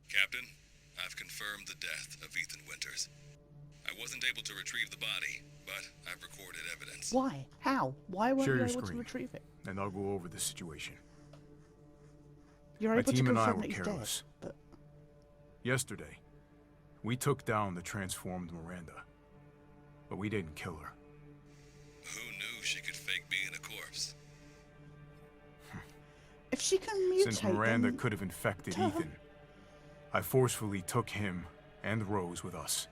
Captain, I've confirmed the death of Ethan Winters. I wasn't able to retrieve the body, but I've recorded evidence. Why? How? Why weren't Share you your able to screen, retrieve it? and I'll go over the situation. You're My able to team and I confirm were that he's careless. dead, but Yesterday, we took down the transformed Miranda, but we didn't kill her. Who knew she could fake being a corpse? if she can mutate, Since Miranda then could have infected tell her. Ethan, I forcefully took him and Rose with us.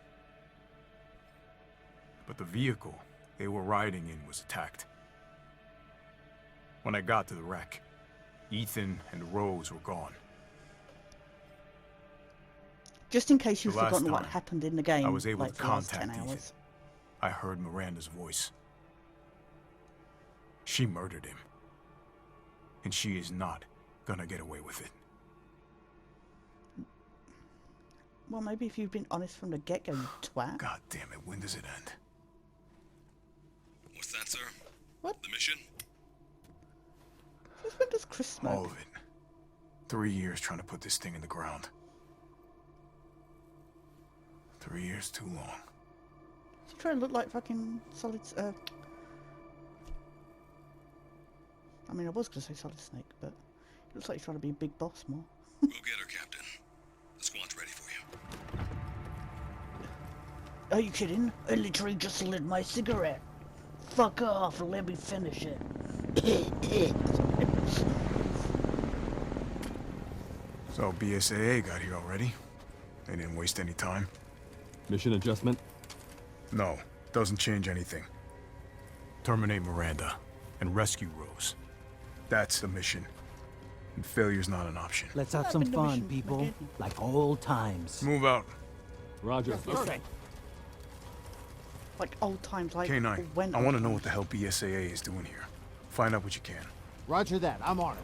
But the vehicle they were riding in was attacked. When I got to the wreck, Ethan and Rose were gone. Just in case you've The last forgotten what time happened in the game, I was able like to the last 10 contact Ethan, hours. I heard Miranda's voice. She murdered him. And she is not gonna get away with it. Well, maybe if you've been honest from the get-go, you twat. God damn it, when does it end? What's that, sir? What? The mission? Since when does Chris smoke? All of it. 3 years trying to put this thing in the ground. 3 years too long. You try to look like fucking Solid... I mean, I was going to say Solid Snake, but it looks like you're trying to be a big boss more. Go get her, Captain. The squad's ready for you. Are you kidding? I literally just lit my cigarette. Fuck off and let me finish it. So BSAA got here already? They didn't waste any time? Mission adjustment? No, doesn't change anything. Terminate Miranda and rescue Rose. That's the mission. And failure's not an option. Let's have some fun, people. Like old times. Move out. Roger. Okay. Like old times, like K9, when I want to know what the hell BSAA is doing here. Find out what you can. Roger that. I'm on it.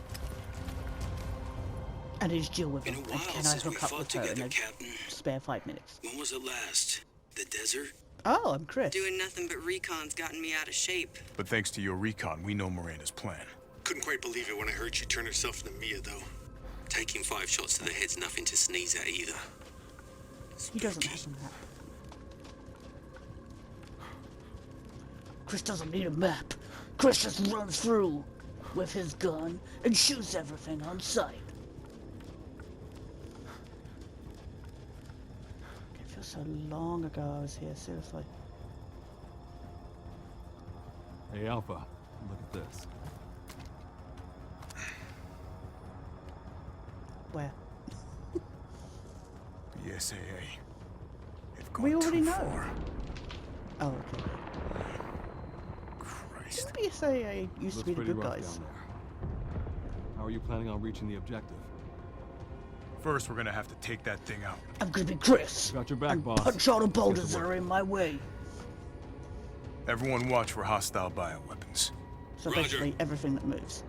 And he's Jill with Been him. a And while can I since we hook up fought with her in together, a Captain. spare 5 minutes? When was it last? The desert? Oh, I'm Chris. Doing nothing but recon's gotten me out of shape. But thanks to your recon, we know Miranda's plan. Couldn't quite believe it when I heard she turned herself into Mia, though. Taking 5 shots to the head's nothing to sneeze at either. He doesn't have a map. Chris doesn't need a map. Chris just runs through with his gun and shoots everything on sight. It feels so long ago I was here, seriously. Hey, Alpha, look at this. Where? BSAA. They've gone We already too know. far. Oh, okay. Christ. BSAA used to Looks be the pretty good rough guys. down there. How are you planning on reaching the objective? First, we're gonna have to take that thing out. I'm gonna be Chris. Got your back, and boss. punch all the Let's get boulders to that work. are in my way. Everyone watch for hostile bioweapons. So Roger. basically everything that moves.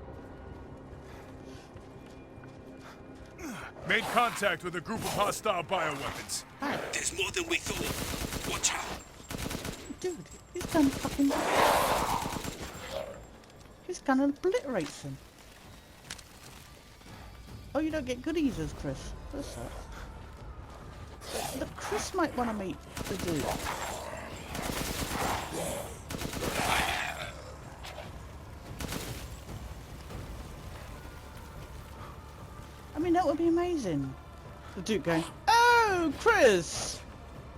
Made contact with a group of hostile bioweapons. There's more than we thought. Watch out. Dude, he's done fucking... He's gonna obliterate them. Oh, you don't get goodies as Chris. That sucks. But Chris might want to meet the dude. I mean, that would be amazing. The Duke going, "Oh, Chris!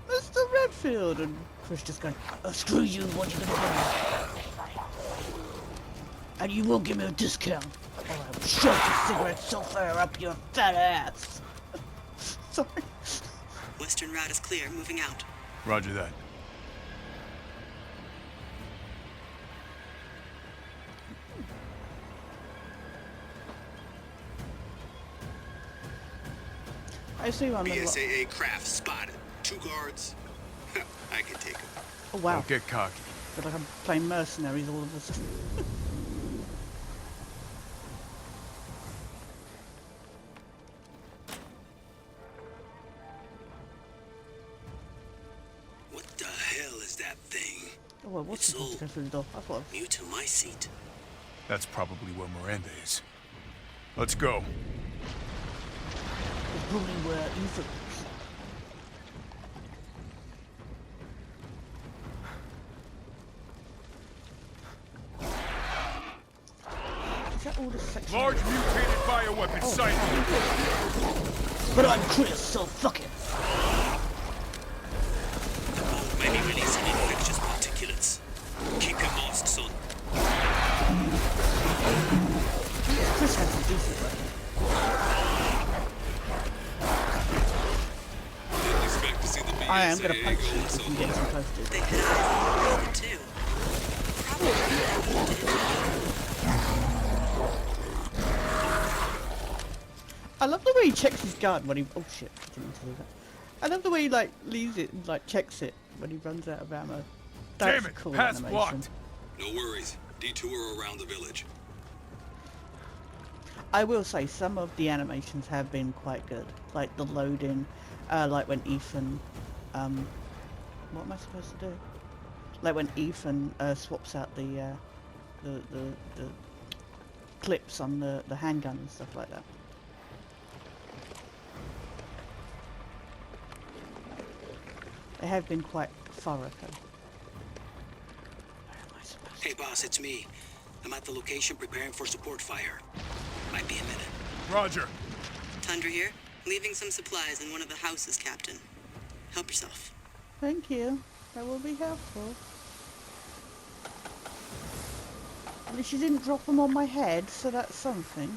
Mr. Redfield!" And Chris just going, "Oh, screw you, what you gonna do? And you will give me a discount, or I will shove the cigarette so far up your fat ass." Sorry. Western route is clear, moving out. Roger that. I assume I'm in lo- BSAA craft spotted. 2 guards. I can take them. Oh, wow. Don't get cocky. Feel like I'm playing mercenaries all of a sudden. What the hell is that thing? Oh, well, what's It's supposed to all go through the door? I thought new to my seat. That's probably where Miranda is. Let's go. probably where Ethan was. Is that all the section? Large mutated bioweapon sighted. But I'm Chris, so fuck it. Maybe releasing infectious particulates. Keep your mask, son. Chris has a decent weapon. Didn't expect to see the BSAA I am gonna punch you going if so you get far. too close to it. They could have either too. Probably I love the way he checks his gun when he. Oh shit! I didn't mean to do that. I love the way he like leaves it and like checks it when he runs out of ammo. That's Damn it, a cool path's animation. blocked. No worries. Detour around the village. I will say some of the animations have been quite good, like the loading, like when Ethan, what am I supposed to do? Like when Ethan swaps out the clips on the handgun and stuff like that. They have been quite thorough. Where am I supposed to? Hey, boss, it's me. I'm at the location preparing for support fire. Might be a minute. Roger. Tundra here. Leaving some supplies in one of the houses, Captain. Help yourself. Thank you. That will be helpful. At least you didn't drop them on my head, so that's something.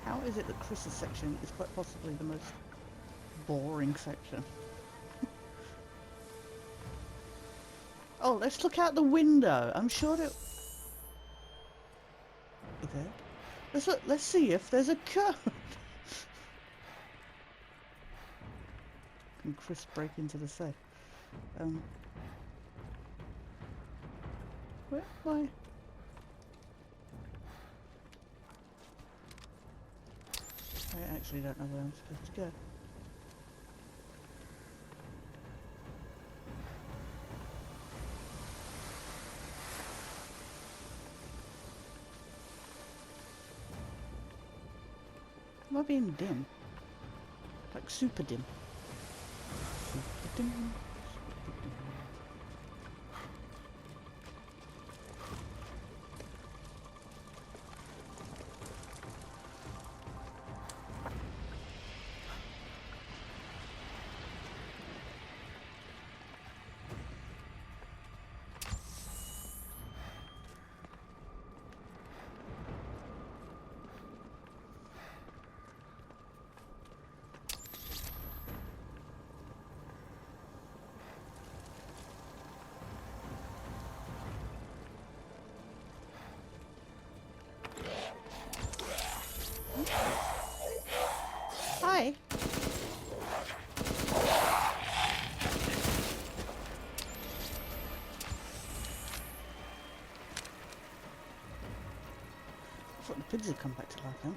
How is it that Chris's section is quite possibly the most boring section? Oh, let's look out the window. I'm sure that... Okay. Let's look, let's see if there's a code. Can Chris break into the safe? Where am I? I actually don't know where I'm supposed to go. Am I being dim? Like super dim. Super dim. Super dim. Hi. I thought the pigs had come back to life then.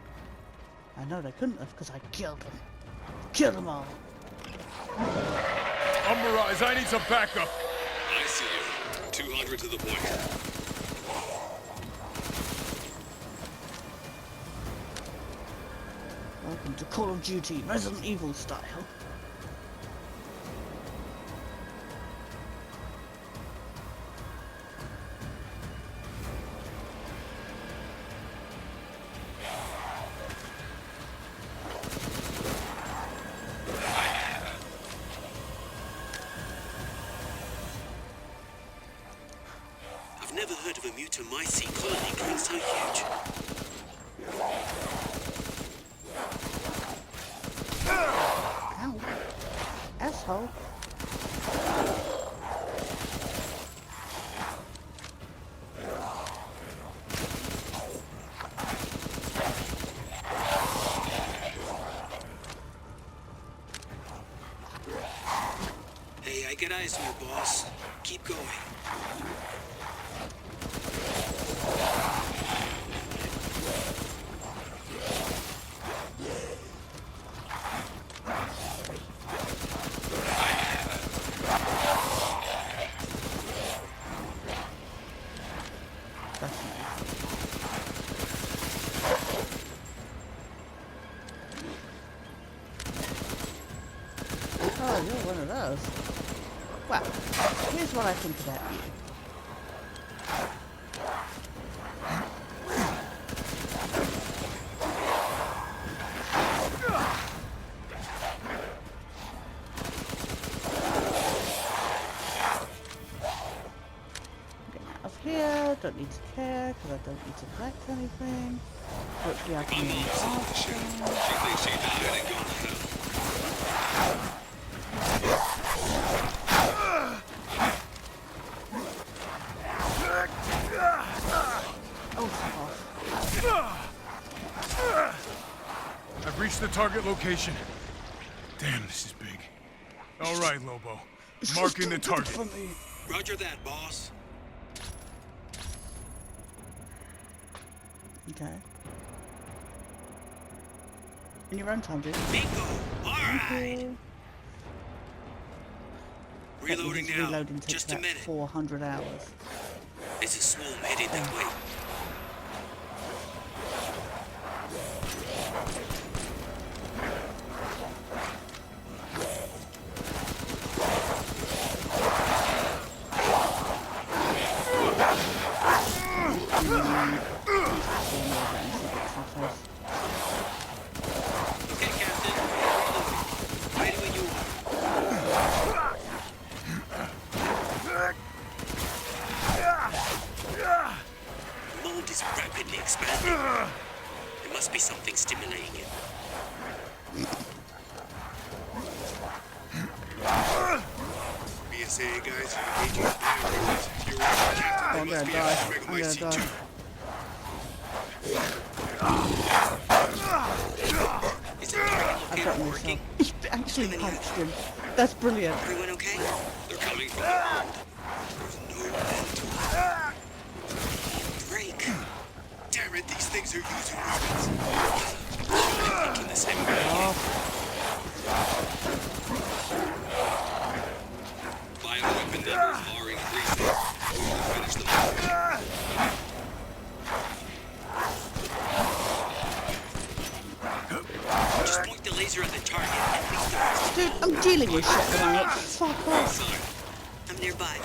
I know they couldn't have because I killed them. Killed them all. Umberise, I need some backup. I see you. 200 to the point. Welcome to Call of Duty Resident Evil style. I've never heard of a Mutomycete colony growing so huge. Ow. Asshole. Hey, I get eyes on you, boss. Keep going. That's nice. Oh, you're one of those. Well, here's what I think about you. Getting out of here, don't need to care because I don't need to collect anything. Hopefully I can My mom saw the ship. She thinks she died and gone to hell. I've reached the target location. Damn, this is big. All right, Lobo. Marking the target. Roger that, boss. Okay. In your own time, dude. Bingo! All Thank right. you. Reloading That means now. reloading takes Just a about minute. 400 hours. It's a swarm headed that way. Okay, Captain. Reloading. Ready when you are. The mold is rapidly expanding. There must be something stimulating it. BSA guys, engaging bioweapons. You're right, Captain. I'm There must gonna be die. a I'm Megamind gonna C2. die. Is the target I've locator got working? myself. He actually punched him. That's brilliant. Everyone okay? They're coming from the mound. There's no end to it. Break. Damn it, these things are using weapons. Thinking the same way. Bioweapon numbers are increasing. We will finish them off. Just point the laser at the target and leave the rest. Dude, I'm dealing with shit at the moment. Fuck off. Son, I'm nearby.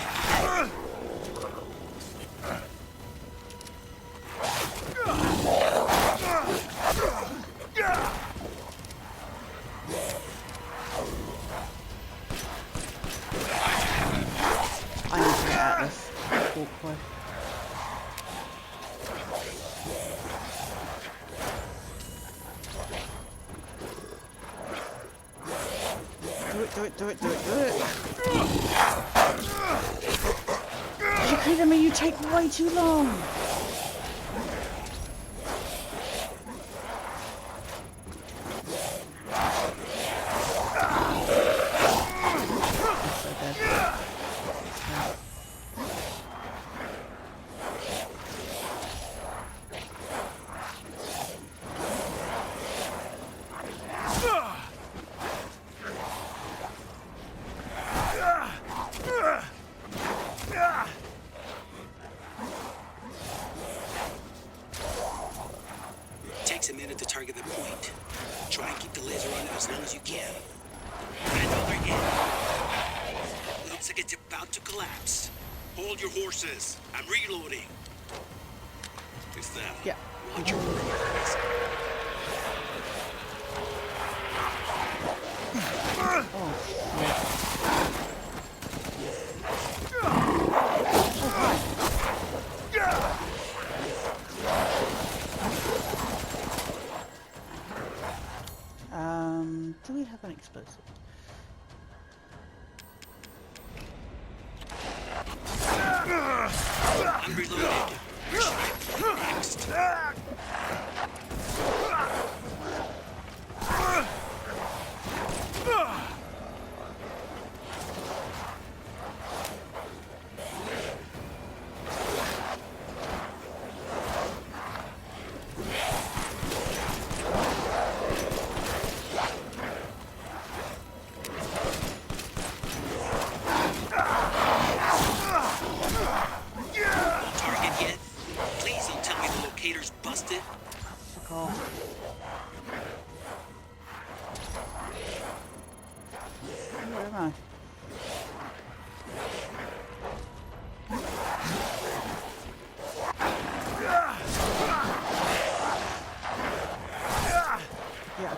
I need to get out of this walkway. Do it, do it, do it, do it. Are you kidding me? You take way too long. So dead. Takes a minute to target the point. Try and keep the laser on it as long as you can. And over here. Looks like it's about to collapse. hold your horses. I'm reloading. Is that? Yeah. Watch your progress. Do we have an explosive? I'm reloaded. Where should I play next? Target yet? Please don't tell me the locator's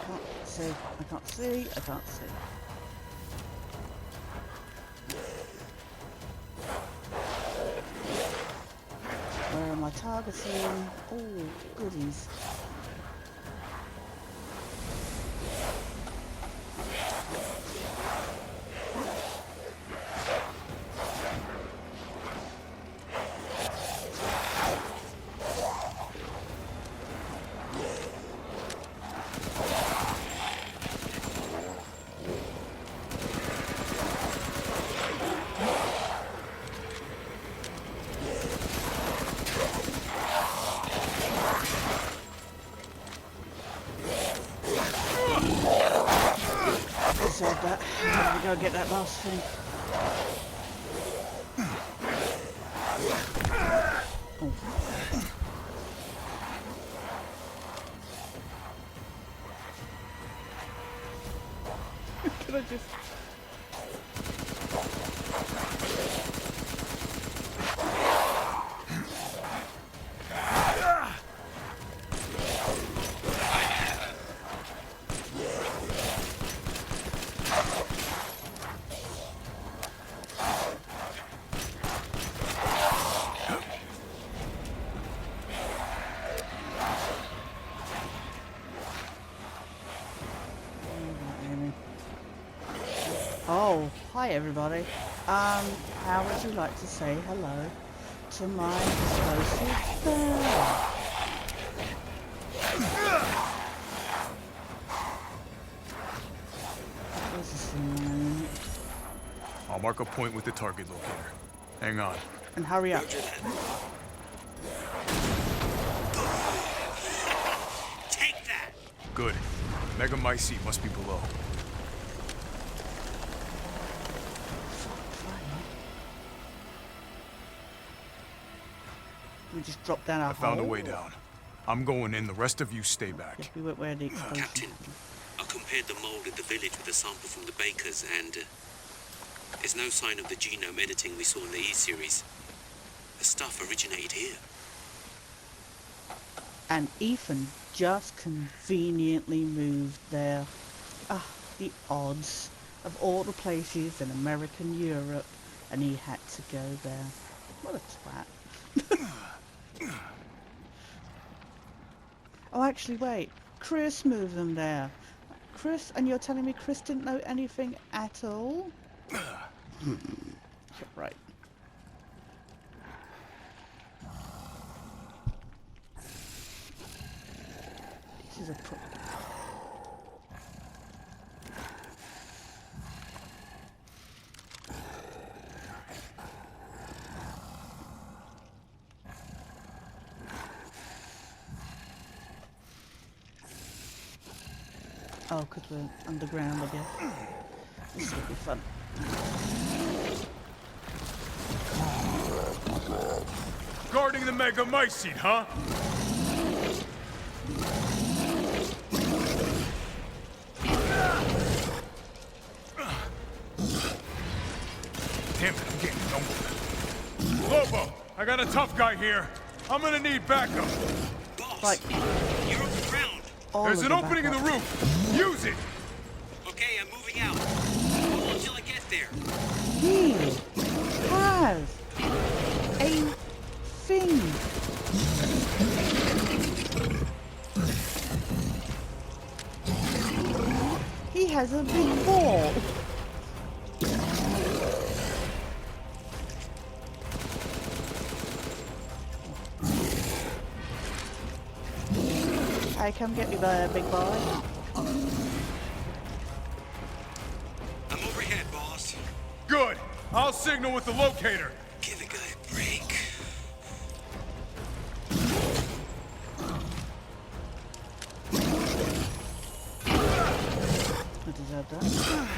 can't see. I can't see. I can't see. Where am I targeting? Oh, goodies. Said that. I'm gonna go get that last thing. Oh. Can I just... Oh, hi everybody. How would you like to say hello to my explosive bear? This is annoying. I'll mark a point with the target locator. Hang on. And hurry up. Roger that. Take that! Good. Megamycete must be below. We just dropped down our I found a hole. way down. I'm going in. The rest of you stay back. Yeah, we went where the explosion. Captain, I compared the mold at the village with a sample from the bakers, and there's no sign of the genome editing we saw in the E-series. The stuff originated here. And Ethan just conveniently moved there. Ah, the odds of all the places in American Europe, and he had to go there. What a twat. Oh, actually, wait. Chris moved them there. Chris, and you're telling me Chris didn't know anything at all? Right. This is a Oh, because we're underground, I guess. This will be fun. Guarding the Megamycete, huh? Damn it, I'm getting nowhere. Lobo, I got a tough guy here. I'm gonna need backup. Boss, Like- you're on the ground. All There's of an the opening in the backup. roof. Use it. Okay, I'm moving out. Hold on till I get there. He has a thing. He has a big ball. Hey, come get me there, big boy. I'm overhead, boss. Good. I'll signal with the locator. Give a guy a break. I deserve that.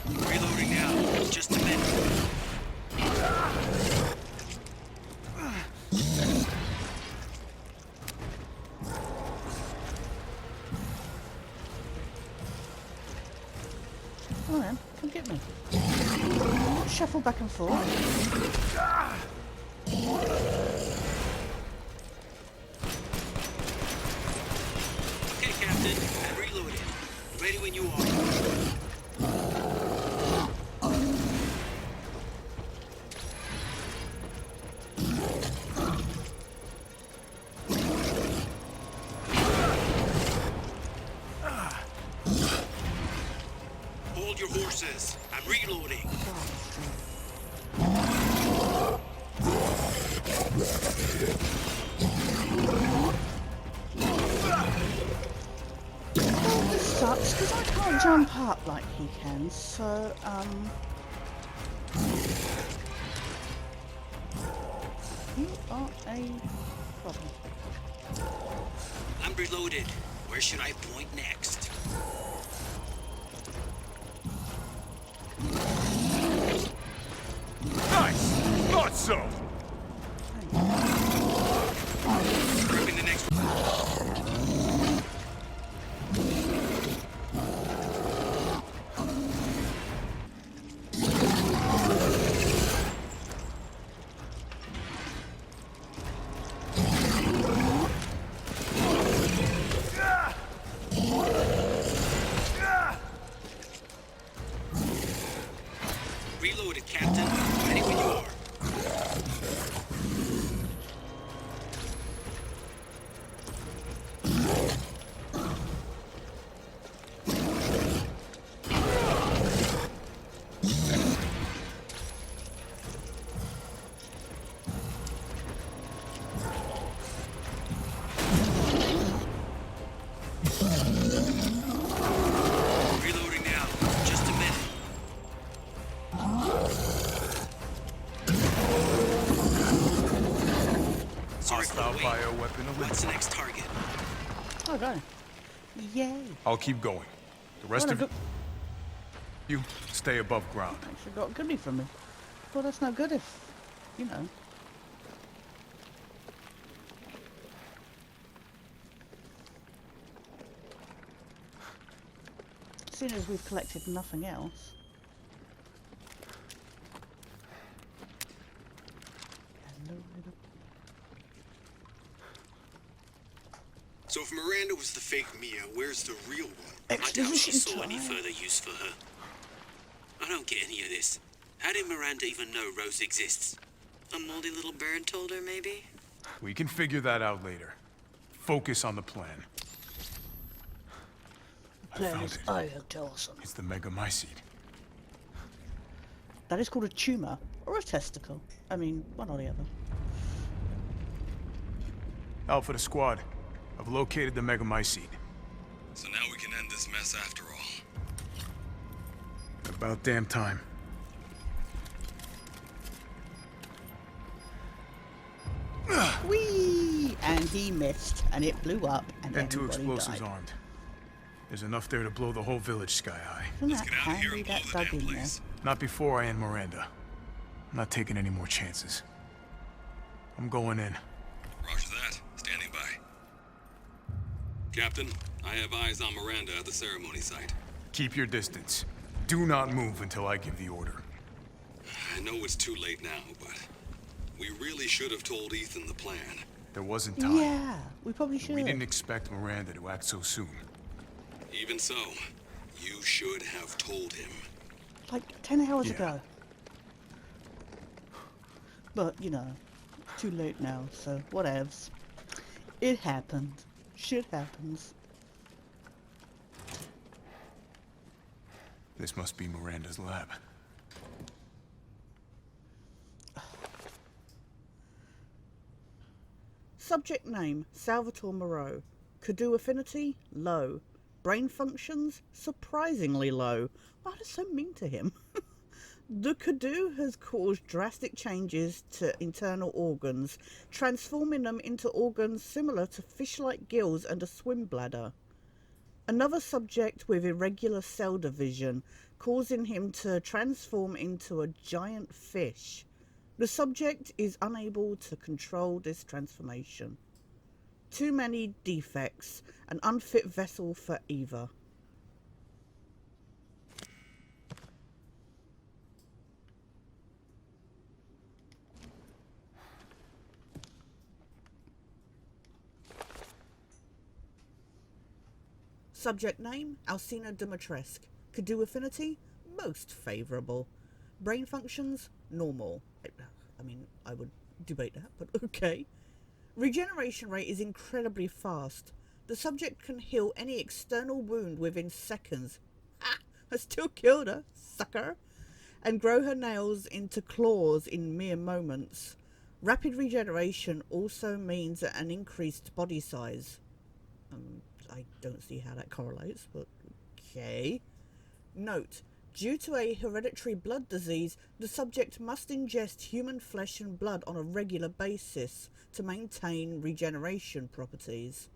Reloading now. Just a minute. Come on, then. Come get me. Shuffle back and forth. Okay, Captain. I'm reloaded. Ready when you are. Hold your horses. I'm reloading. This sucks because I can't jump up like he can, so you are a problem. I'm reloaded. Where should I point next? Nice! Thought so! Grabbing the next reloaded, Captain. Ready when you are. Reloading now. Just a minute. Sorry for the Hostile wait. bioweapon What's the eliminated. next target? Oh, go. Yay. I'll keep going. The rest Well, of you stay above ground. Actually got goodie from me. Well, that's no good if, you know. Seeing as we've collected nothing else. Hello, little. So if Miranda was the fake Mia, where's the real one? I doubt she Exposition saw any time. further use for her. I don't get any of this. How did Miranda even know Rose exists? A moldy little bird told her, maybe? We can figure that out later. Focus on the plan. I found it. Oh, you're awesome. It's the Megamycete. That is called a tumor or a testicle. I mean, one or the other. Alpha to squad. I've located the Megamycete. So now we can end this mess after all. About damn time. Whee! And he missed, and it blew up, and Two everybody explosives died. armed. There's enough there to blow the whole village sky high. Isn't Let's that get out of here handy and blow that the dug damn in there? place. Not before I end Miranda. I'm not taking any more chances. I'm going in. Roger that. Standing by. Captain, I have eyes on Miranda at the ceremony site. Keep your distance. Do not move until I give the order. I know it's too late now, but we really should have told Ethan the plan. There wasn't time. Yeah, we probably should. We didn't expect Miranda to act so soon. Even so, you should have told him. Like 10 hours Yeah. ago. But, you know, too late now, so whatevs. It happened. Shit happens. This must be Miranda's lab. Subject name, Salvatore Moreau. Kadu affinity, low. Brain functions, surprisingly low. Why are they so mean to him? The Kadu has caused drastic changes to internal organs, transforming them into organs similar to fish-like gills and a swim bladder. Another subject with irregular cell division, causing him to transform into a giant fish. The subject is unable to control this transformation. Too many defects, an unfit vessel for either. Subject name, Alcina Dimitrescu. Could do affinity, most favourable. Brain functions, normal. I mean, I would debate that, but okay. Regeneration rate is incredibly fast. The subject can heal any external wound within seconds. Ah, I still killed her, sucker. And grow her nails into claws in mere moments. Rapid regeneration also means an increased body size. I don't see how that correlates, but okay. Note, due to a hereditary blood disease, the subject must ingest human flesh and blood on a regular basis to maintain regeneration properties.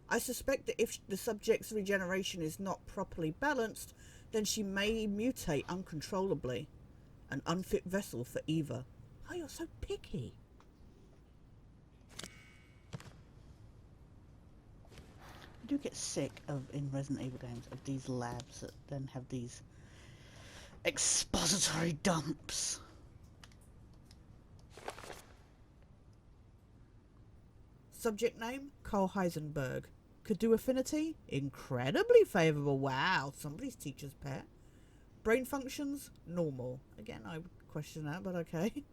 I suspect that if the subject's regeneration is not properly balanced, then she may mutate uncontrollably. An unfit vessel for Eva. Oh, you're so picky. I do get sick of, in Resident Evil games, of these labs that then have these expository dumps. Subject name, Carl Heisenberg. Could do affinity, incredibly favourable. Wow, somebody's teacher's pet. Brain functions, normal. Again, I would question that, but okay.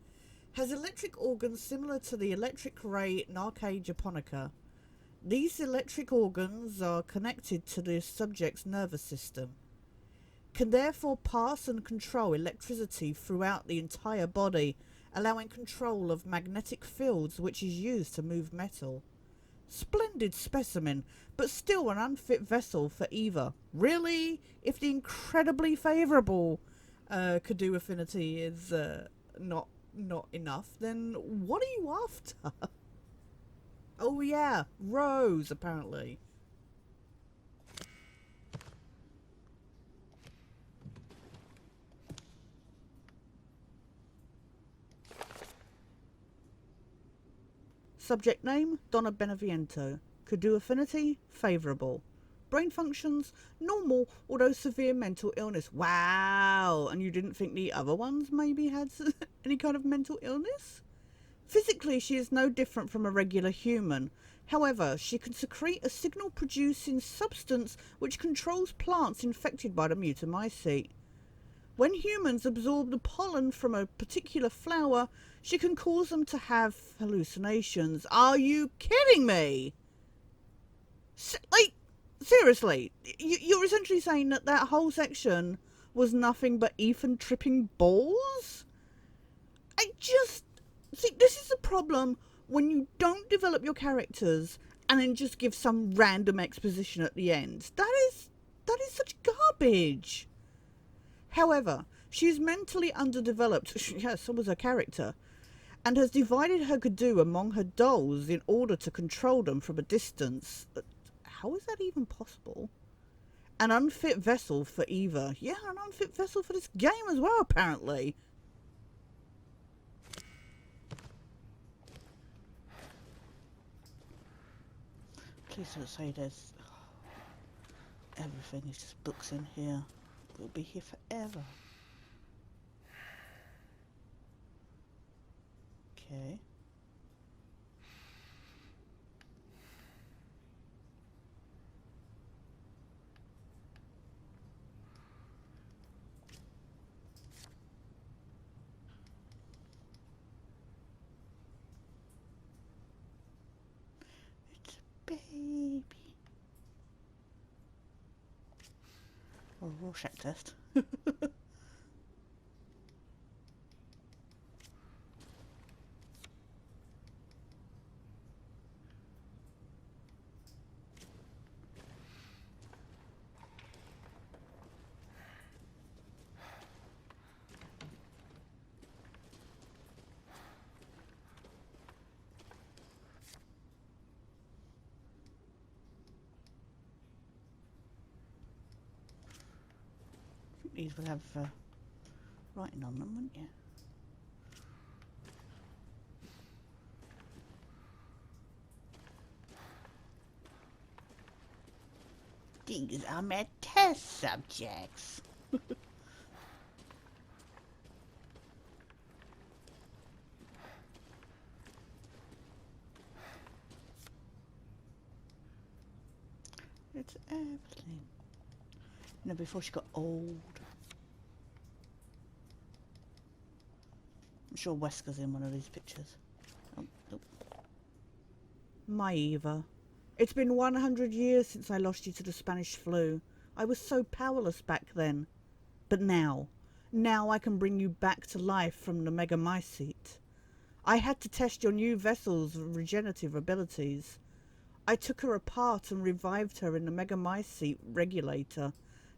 Has electric organs similar to the electric ray Narcae japonica. These electric organs are connected to the subject's nervous system. Can therefore pass and control electricity throughout the entire body, allowing control of magnetic fields which is used to move metal. Splendid specimen, but still an unfit vessel for Eva. Really? If the incredibly favourable could do affinity is not enough, then what are you after? Oh yeah, Rose, apparently. Subject name, Donna Beneviento. Could do affinity, favourable. Brain functions, normal, although severe mental illness. Wow! And you didn't think the other ones maybe had any kind of mental illness? Physically, she is no different from a regular human. However, she can secrete a signal-producing substance which controls plants infected by the mutamycete. When humans absorb the pollen from a particular flower, she can cause them to have hallucinations. Are you kidding me? Seriously, you're essentially saying that that whole section was nothing but Ethan tripping balls? See, this is the problem when you don't develop your characters and then just give some random exposition at the end. That is such garbage. However, she is mentally underdeveloped, yes, so was her character, and has divided her Gadoo among her dolls in order to control them from a distance. How is that even possible? An unfit vessel for Eva. Yeah, an unfit vessel for this game as well, apparently. Please don't say there's... everything is just books in here. We'll be here forever. Okay. It's a baby. Or a Rorschach test. These would have writing on them, wouldn't you? These are my test subjects. It's Evelyn. You know, before she got old. I'm sure Wesker's in one of these pictures. Oh, nope. My Eva. It's been 100 years since I lost you to the Spanish flu. I was so powerless back then. But now I can bring you back to life from the Megamycete. I had to test your new vessel's regenerative abilities. I took her apart and revived her in the Megamycete regulator,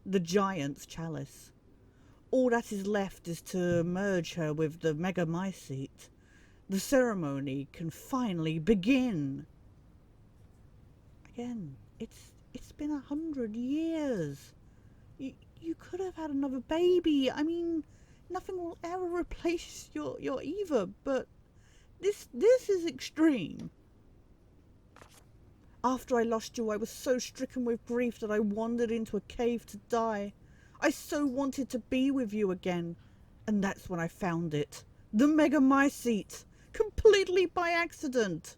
the Giant's Chalice. All that is left is to merge her with the Megamycete. The ceremony can finally begin. Again, it's been 100 years. You could have had another baby. I mean, nothing will ever replace your Eva, but this is extreme. After I lost you, I was so stricken with grief that I wandered into a cave to die. I so wanted to be with you again, and that's when I found it. The Megamycete, completely by accident.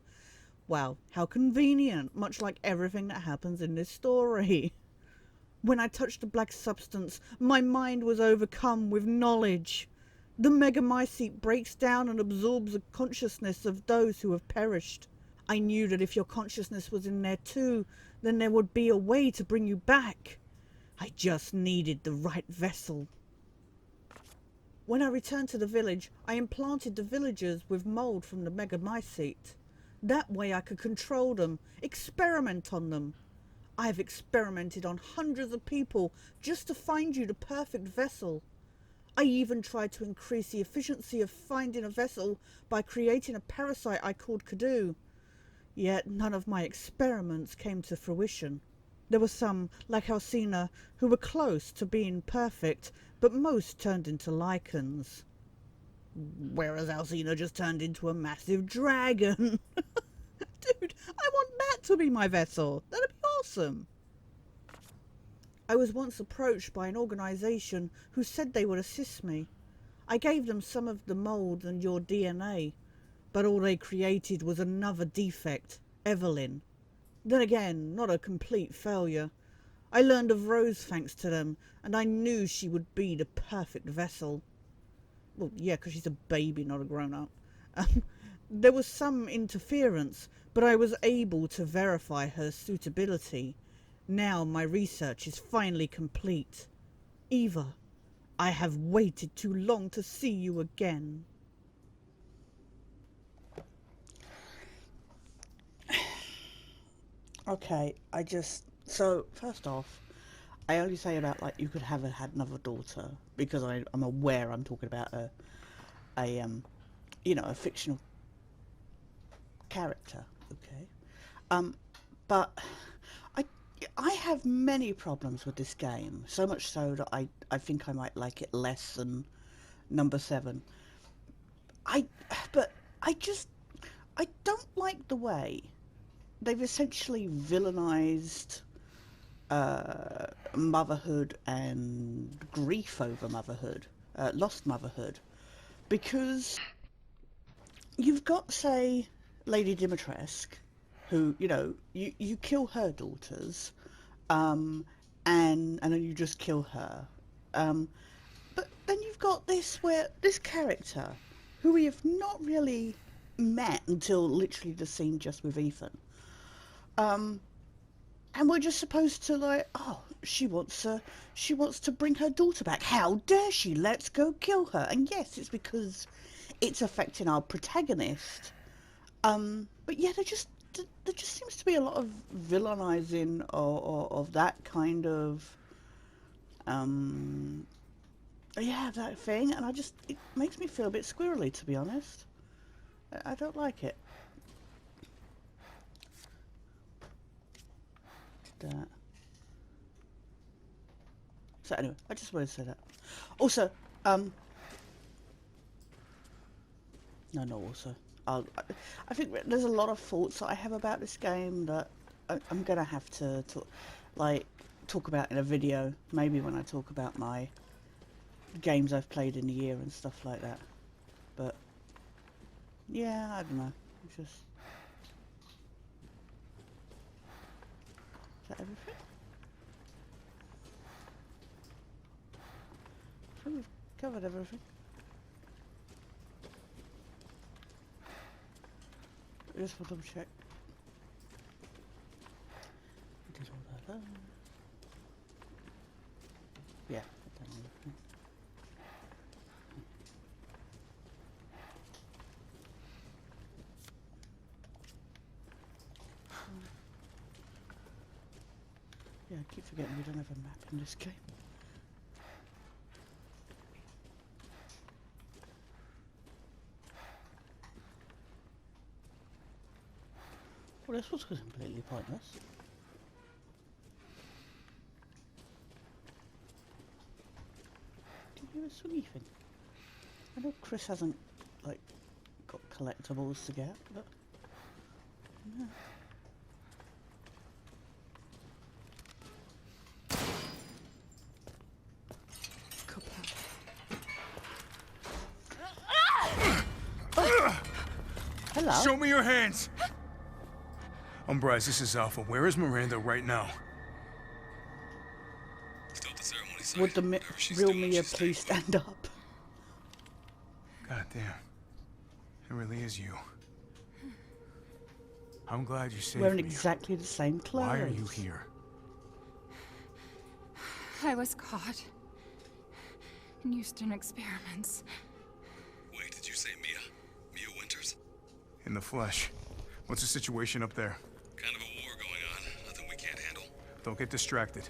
Wow, how convenient, much like everything that happens in this story. When I touched the black substance, my mind was overcome with knowledge. The Megamycete breaks down and absorbs the consciousness of those who have perished. I knew that if your consciousness was in there too, then there would be a way to bring you back. I just needed the right vessel. When I returned to the village, I implanted the villagers with mold from the Megamycete. That way I could control them, experiment on them. I have experimented on hundreds of people just to find you the perfect vessel. I even tried to increase the efficiency of finding a vessel by creating a parasite I called Kadu. Yet none of my experiments came to fruition. There were some, like Alcina, who were close to being perfect, but most turned into lichens. Whereas Alcina just turned into a massive dragon. Dude, I want that to be my vessel. That'd be awesome. I was once approached by an organisation who said they would assist me. I gave them some of the mould and your DNA, but all they created was another defect, Evelyn. Then again, not a complete failure. I learned of Rose thanks to them, and I knew she would be the perfect vessel. Well, yeah, because she's a baby, not a grown-up. There was some interference, but I was able to verify her suitability. Now my research is finally complete. Eva, I have waited too long to see you again. Okay, so first off, I only say about like you could have had another daughter because I'm aware I'm talking about a fictional character, okay? But I have many problems with this game, so much so that I think I might like it less than number 7. I don't like the way they've essentially villainized motherhood and grief over motherhood, lost motherhood, because you've got, say, Lady Dimitrescu, who, you kill her daughters, and then you just kill her. But then you've got this character, who we have not really met until literally the scene just with Ethan. And we're just supposed to she wants to bring her daughter back. How dare she? Let's go kill her. And yes, it's because it's affecting our protagonist. But yeah, there just seems to be a lot of villainizing of that kind of that thing, and it makes me feel a bit squirrely, to be honest. I don't like it. That. So anyway, I just wanted to say that. Also, I think there's a lot of thoughts that I have about this game that I'm gonna have to talk about in a video, maybe when I talk about my games I've played in the year and stuff like that. But yeah, I don't know. It's just... Is that everything? think we've covered everything. Just for double check. Did all that. Yeah, I've done everything. Yeah, I keep forgetting we don't have a map in this game. Well, this was completely pointless. Did you hear a swingy thing? I know Chris hasn't, like, got collectibles to get, but... No. Hello? Show me your hands! Umbrise, this is Alpha. Where is Miranda right now? Still at the ceremony site. Would the Whatever she's real doing, Mia she's please staying stand up? God damn. It really is you. I'm glad you saved Wearing me. exactly the same clothes. Why are you here? I was caught in Houston experiments. Wait, did you say Mia? Mia Winters? In the flesh. What's the situation up there? Kind of a war going on. Nothing we can't handle. Don't get distracted.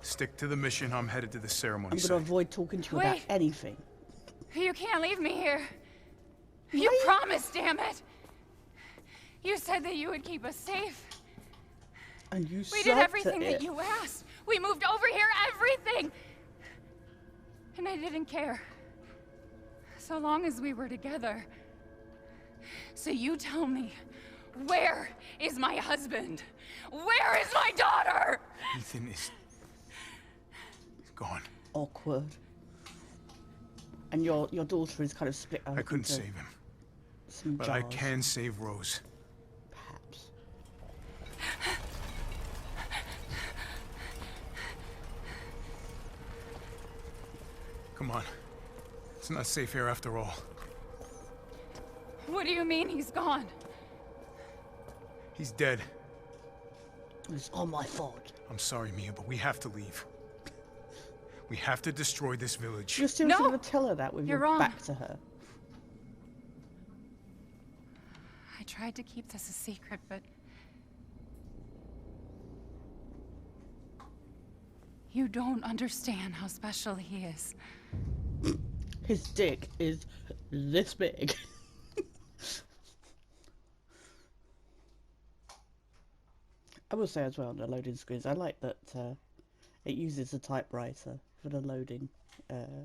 Stick to the mission. I'm headed to the ceremony I'm site. gonna avoid talking to you about Wait. anything. You can't leave me here. You promised, damn it. You said that you would keep us safe. And you We said did everything to that it. you asked. We moved over here, everything. And I didn't care. So long as we were together. So you tell me, where is my husband? Where is my daughter? Ethan is... He's gone. Awkward. And your daughter is kind of split up. I couldn't into save him. some But I jars, can save Rose. Perhaps. Come on. It's not safe here after all. What do you mean he's gone? He's dead. It's all my fault. I'm sorry, Mia, but we have to leave. We have to destroy this village. You're still No! gonna tell her that with You're your wrong. back to her. I tried to keep this a secret, but... You don't understand how special he is. His dick is this big. I will say as well on the loading screens, I like that it uses a typewriter for the loading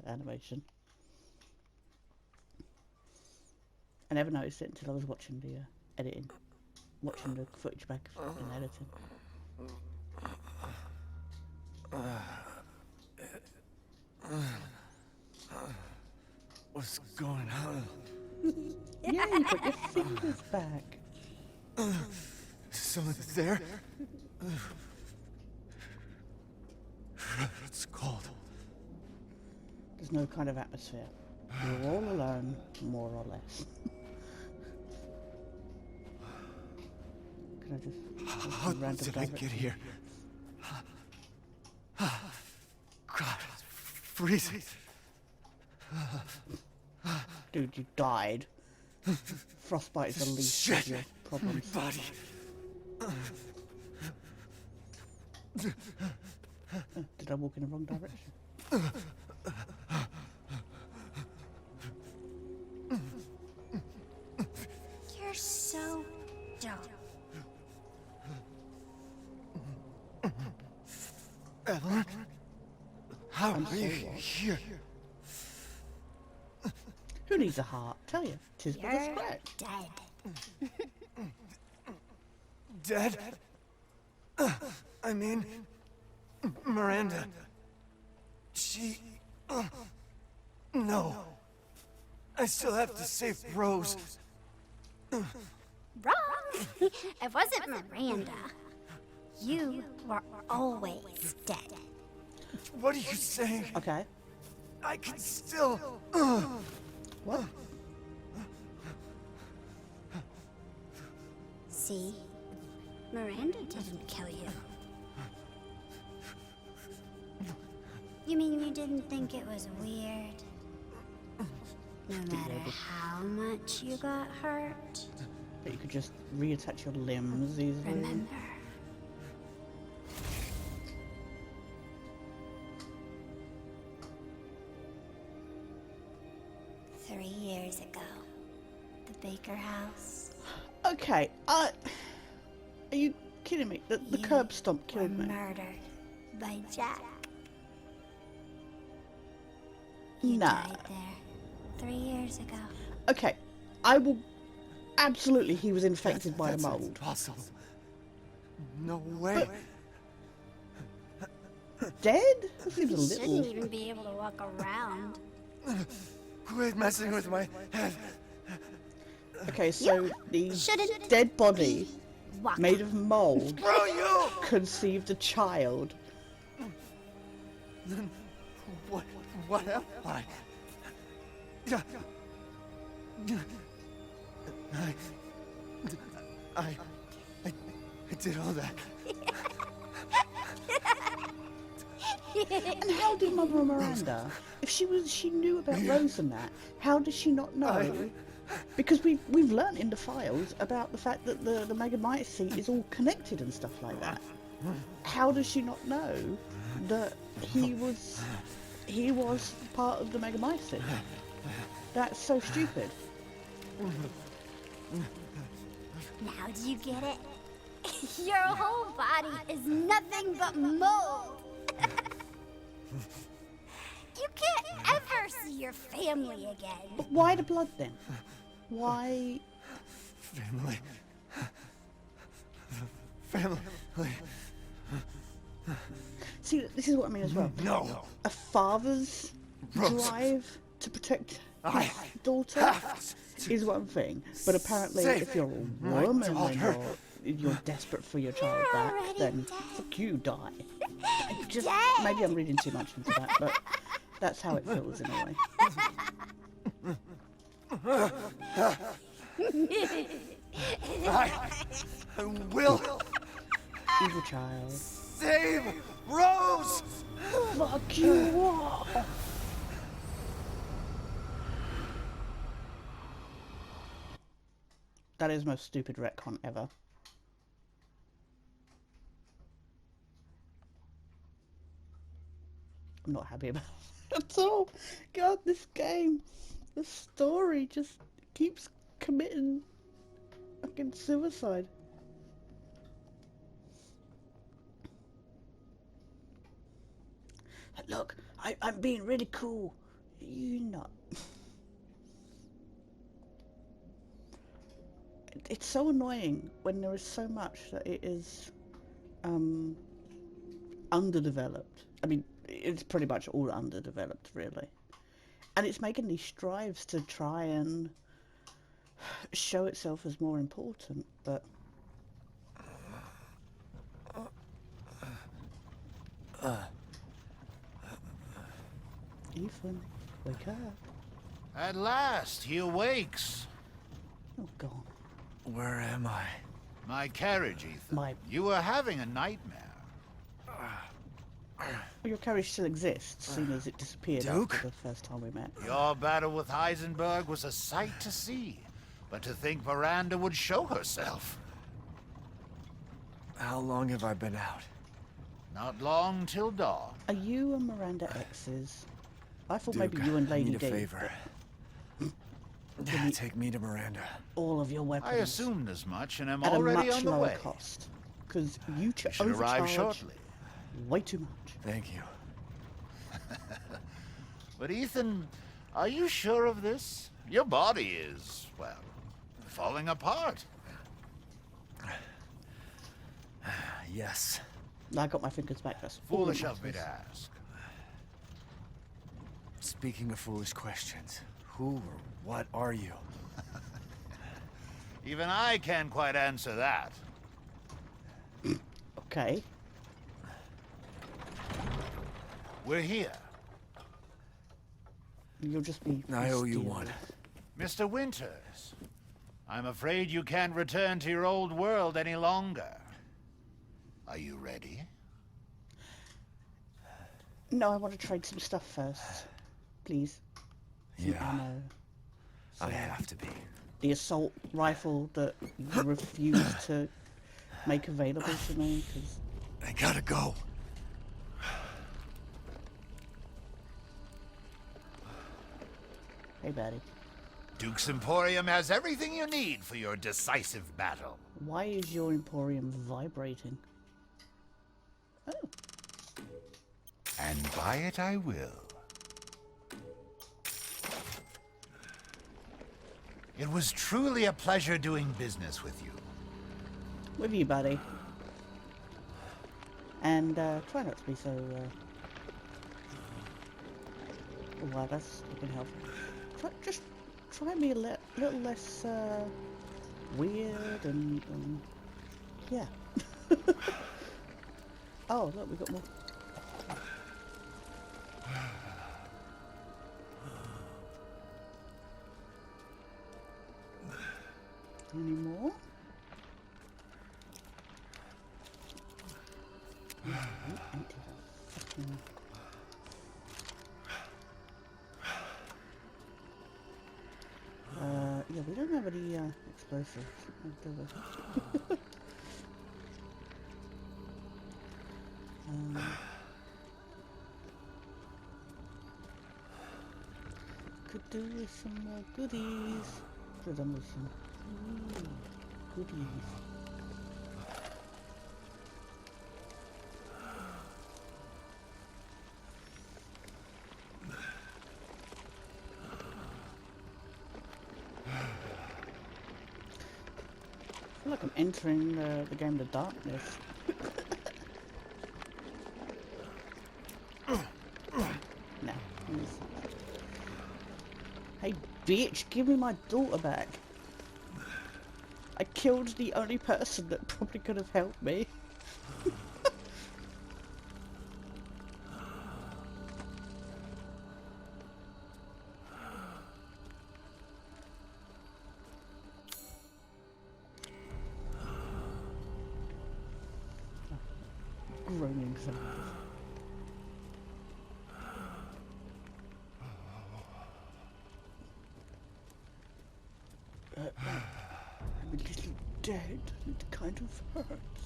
animation. I never noticed it until I was watching the editing, watching the footage back in editing. What's going on? Yeah, you put your fingers back. Someone there? It's cold. There's no kind of atmosphere. You're all alone, more or less. Can I just... How random did I direction? get here? God, it's freezing. Dude, you died. Frostbite is the least of Shit. your problems. Body. Did I walk in the wrong direction? You're so dumb. Evelyn? How I'm are you so lost. here? Who needs a heart? Tell you, 'tis but a You're scratch. dead. Dead? I mean, Miranda. She... no. I still have to save Rose. Wrong. It wasn't Miranda. You were always dead. What are you saying? Okay. I can still... What? See? Miranda didn't kill you. You mean you didn't think it was weird? No matter how much you got hurt? But you could just reattach your limbs easily. Remember. Three years ago, the Baker house. Okay, are you kidding me? The You curb stomp killed were me. murdered by Jack. You Nah. died there 3 years ago. Okay, I will. Absolutely, he was infected by the That's mold. impossible. No way. Dead? That seems a You shouldn't little. even be able to walk around. Quit messing with my head. Okay, so the shouldn't dead body walking. made of mold Screw you! conceived a child. Then what am I? I did all that. And how did Mother Miranda, if she knew about Rose and that, how does she not know? Because we've learnt in the files about the fact that the Megamites seat is all connected and stuff like that. How does she not know that he was part of the Megamite seat? That's so stupid. Now do you get it? Your whole body is nothing but mold. You can't ever see your family again. But why the blood then? Why? Family. Family. See, this is what I mean as well. No. A father's Rose. drive to protect I his daughter have is one thing, but apparently save if you're a my woman and daughter. you're desperate for your child You're back, already then dead. fuck you, die. Just Dead. maybe I'm reading too much into that, but that's how it feels in a way. I will Evil child. save Rose! Fuck you all. That is the most stupid retcon ever. I'm not happy about it at all. God, this game, the story just keeps committing fucking suicide. Look, I'm being really cool. You're not. It's so annoying when there is so much that it is underdeveloped. I mean, it's pretty much all underdeveloped, really. And it's making these strives to try and show itself as more important, but... Ethan, wake up. At last, he awakes. Oh, God. Where am I? My carriage, Ethan. My... You were having a nightmare. Your carriage still exists, seeing as it disappeared Duke? after the first time we met. Your battle with Heisenberg was a sight to see. But to think Miranda would show herself. How long have I been out? Not long till dawn. Are you and Miranda exes? I thought Duke, maybe you and I Lady need a D. favor. Take me to Miranda. All of your weapons. I assumed as much and am at a already much on the lower way. cost. Because you Should arrive overcharge shortly. way too much. Thank you. But Ethan, are you sure of this? Your body is, well, falling apart. Yes. I got my fingers back. That's Foolish all that of me to matters. ask. Speaking of foolish questions, who or what are you? Even I can't quite answer that. Okay. We're here. You'll just be. I owe you one. Mr. Winters, I'm afraid you can't return to your old world any longer. Are you ready? No, I want to trade some stuff first, please. Some Yeah. ammo. I have to be. The assault rifle that you refused to make available to me, because... I gotta go. Hey, buddy. Duke's Emporium has everything you need for your decisive battle. Why is your Emporium vibrating? Oh. And buy it I will. It was truly a pleasure doing business with you. With you, buddy. And try not to be so. Wow, that's looking helpful. Just try and be a little less weird and yeah. Oh, look, we got more. Any more? Empty that fucking... yeah, we don't have any explosives. Do we? Could do with some more goodies. Could have done with some goodies. I feel like I'm entering the game of darkness. No. Hey, bitch, give me my daughter back. I killed the only person that probably could have helped me. Groaning sounds. I'm a little dead. It kind of hurts.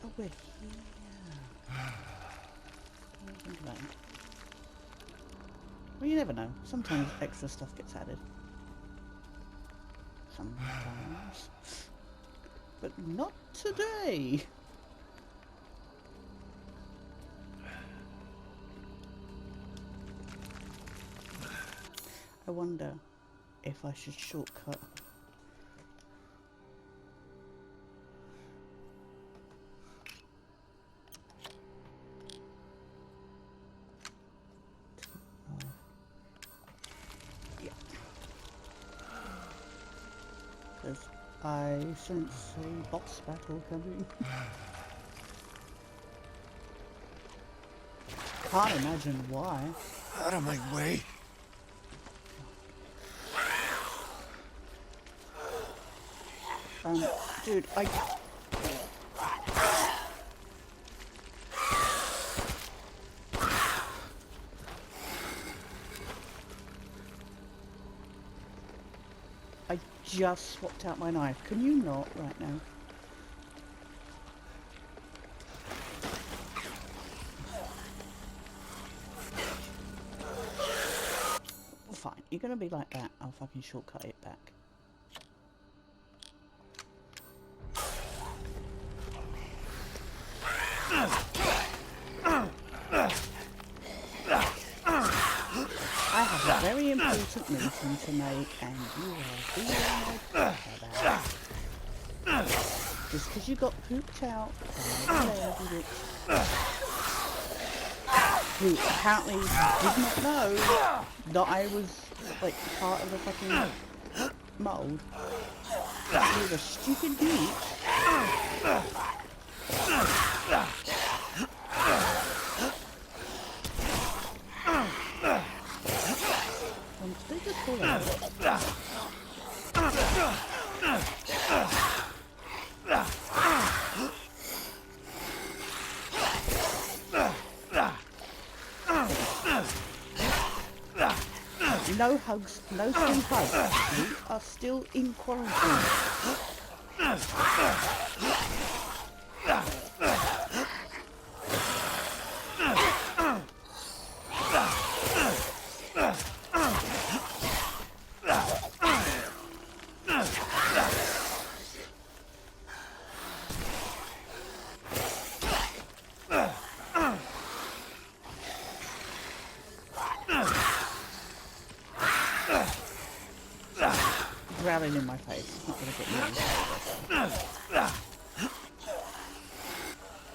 Oh, we're here. Well, you never know. Sometimes extra stuff gets added. Sometimes. But not today. I wonder if I should shortcut. Yeah. Because I sense a boss battle coming. Can't imagine why. Out of my way. Dude, I just swapped out my knife. Can you not right now? Fine, you're gonna be like that. I'll fucking shortcut it back. I have a very important meeting to make, and you are being like about it. Just because you got pooped out by a lady who apparently did not know that I was like part of the fucking mold. You're a stupid bitch. Fall over. No hugs, no free hugs. We are still in quarantine. Growling in my face. It's not going to get me.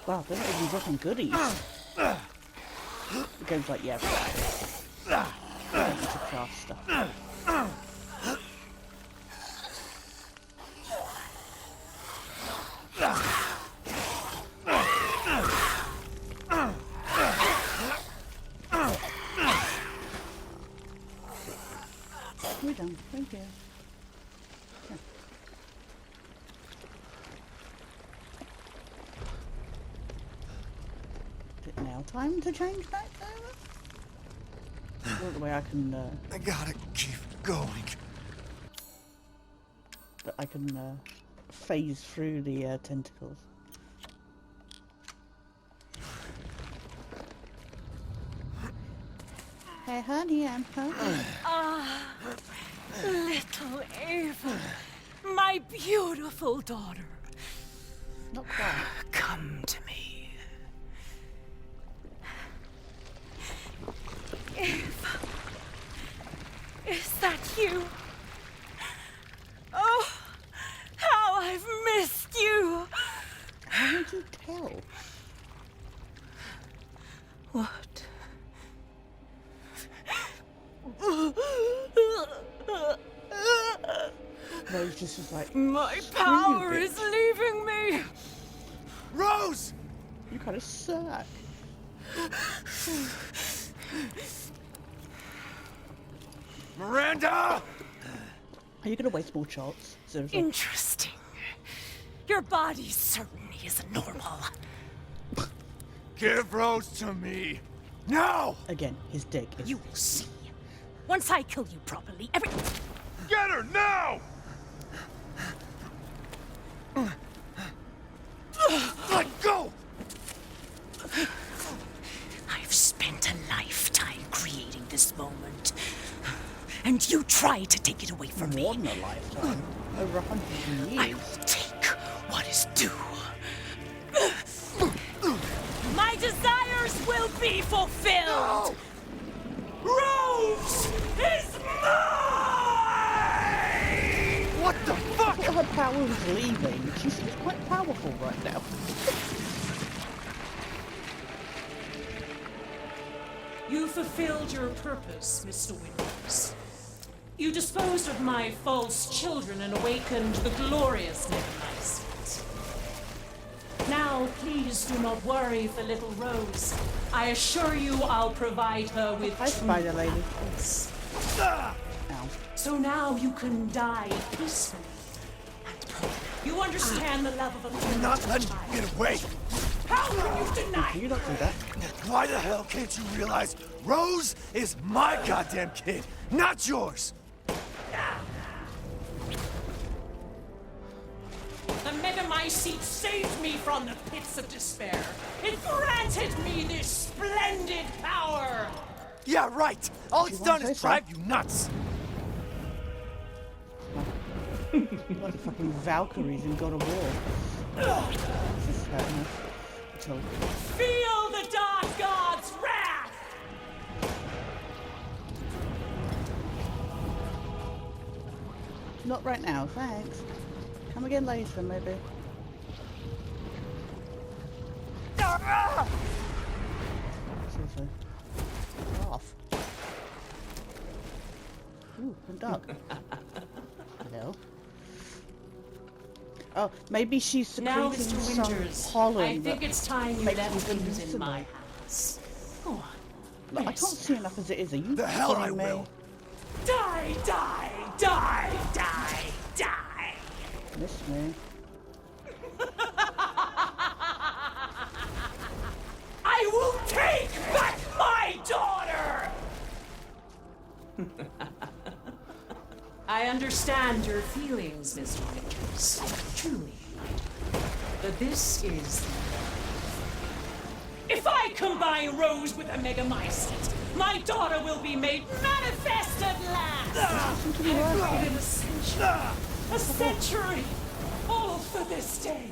Wow, they're not even dropping goodies. The game's like, yeah, I don't need to craft stuff. We're done. Thank you. Is it now time to change back over? Not the way I can. I gotta keep going. But I can phase through the tentacles. Hey, honey, I'm home. Ah, little Ava, my beautiful daughter. Not quite. Come to me. Ava, is that you? Oh, how I've missed you. How did you tell? What? Rose just was like, my power is leaving me. Rose! You kind of suck. Miranda! Are you gonna waste more shots? Seriously? Interesting. Your body certainly isn't normal. Give Rose to me. Now! Again, his dick is... You will see. Once I kill you properly, every... Get her now! Let go! I've spent a lifetime creating this moment. And you try to take it away from me. More than a lifetime. Over 100 years. I will take what is due. My desires will be fulfilled! No! Rose is mine! What the fuck? I thought her power was leaving. She seems quite powerful right now. You fulfilled your purpose, Mr. Winters. You disposed of my false children and awakened the glorious Necromycete. Now, please do not worry for little Rose. I assure you I'll provide her with Hi, Spider Lady. peace. Ow. So now you can die peacefully and properly. You understand the love of a I'm not letting you get away. How can you deny? Can you not do that? Why the hell can't you realize Rose is my goddamn kid, not yours? The Megamycete saved me from the pits of despair. It granted me this splendid power. Yeah, right. All it's done is drive you nuts. Like the fucking Valkyries in God of War. This is hurting us at all. Feel the Dark God's wrath! Not right now, thanks. Come again later, maybe. Seriously. Off. Ooh, I'm dark. Hello. Oh, maybe she's Now, secreting Mr. some Winters, pollen I think that it's time you makes left me things in hallucinate. my hands. Go on. Look, I can't see enough as it is. Are you The hell I kidding me? will. Die, die, die, die, die! Miss me. I will take back my daughter! I understand your feelings, Mr. Winters. Truly. But this is... If I combine Rose with a Megamycete, my daughter will be made manifest at last! I've waited a century. A century! All for this day.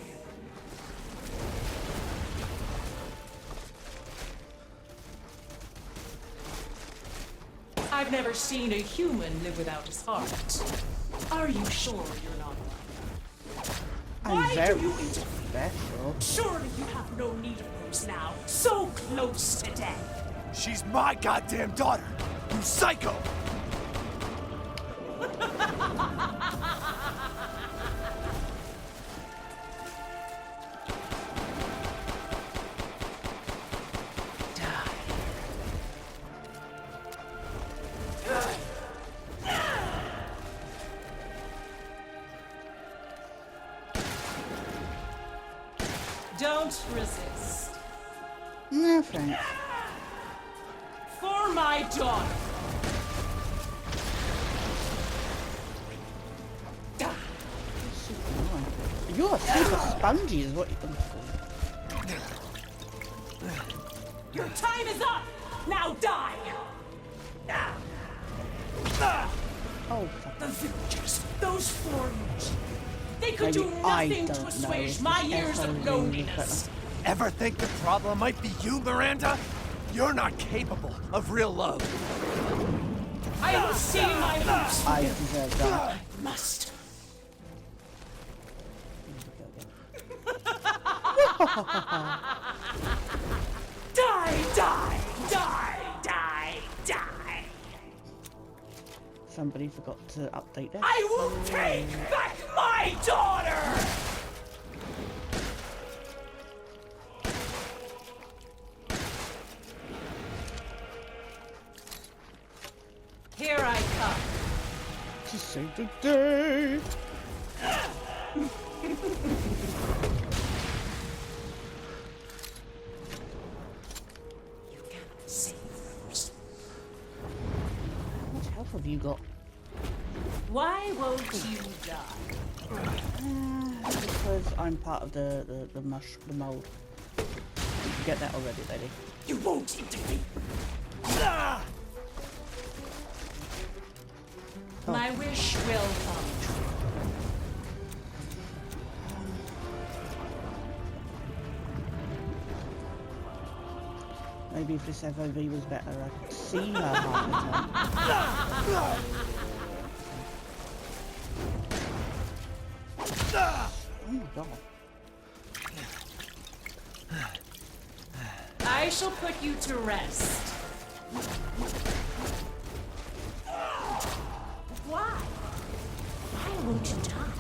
I've never seen a human live without his heart. Are you sure you're not one? I'm Why very do you interfere? special. Surely you have no need of Rose now, so close to death. She's my goddamn daughter, you psycho! Don't resist. No thanks. For my daughter. You're super spongy is what you're Your time is up! Now die! Oh, the villagers, those foreigners. They could Maybe do I nothing don't to know assuage if my this years echo of really loneliness. Ever think the problem might be you, Miranda? You're not capable of real love. I will see my roots for I you. deserve that. I must. Die, die, die, die, die. Somebody forgot to update that. I will take back my daughter! Here I come. To save the day. You cannot save Rose. What health have you got? Why won't you die? Because I'm part of the mold. You can get that already, lady. You won't intervene. My wish will come true. Maybe if this FOV was better, I could see her half the time. Oh my god. I shall put you to rest. Why? Why won't you die?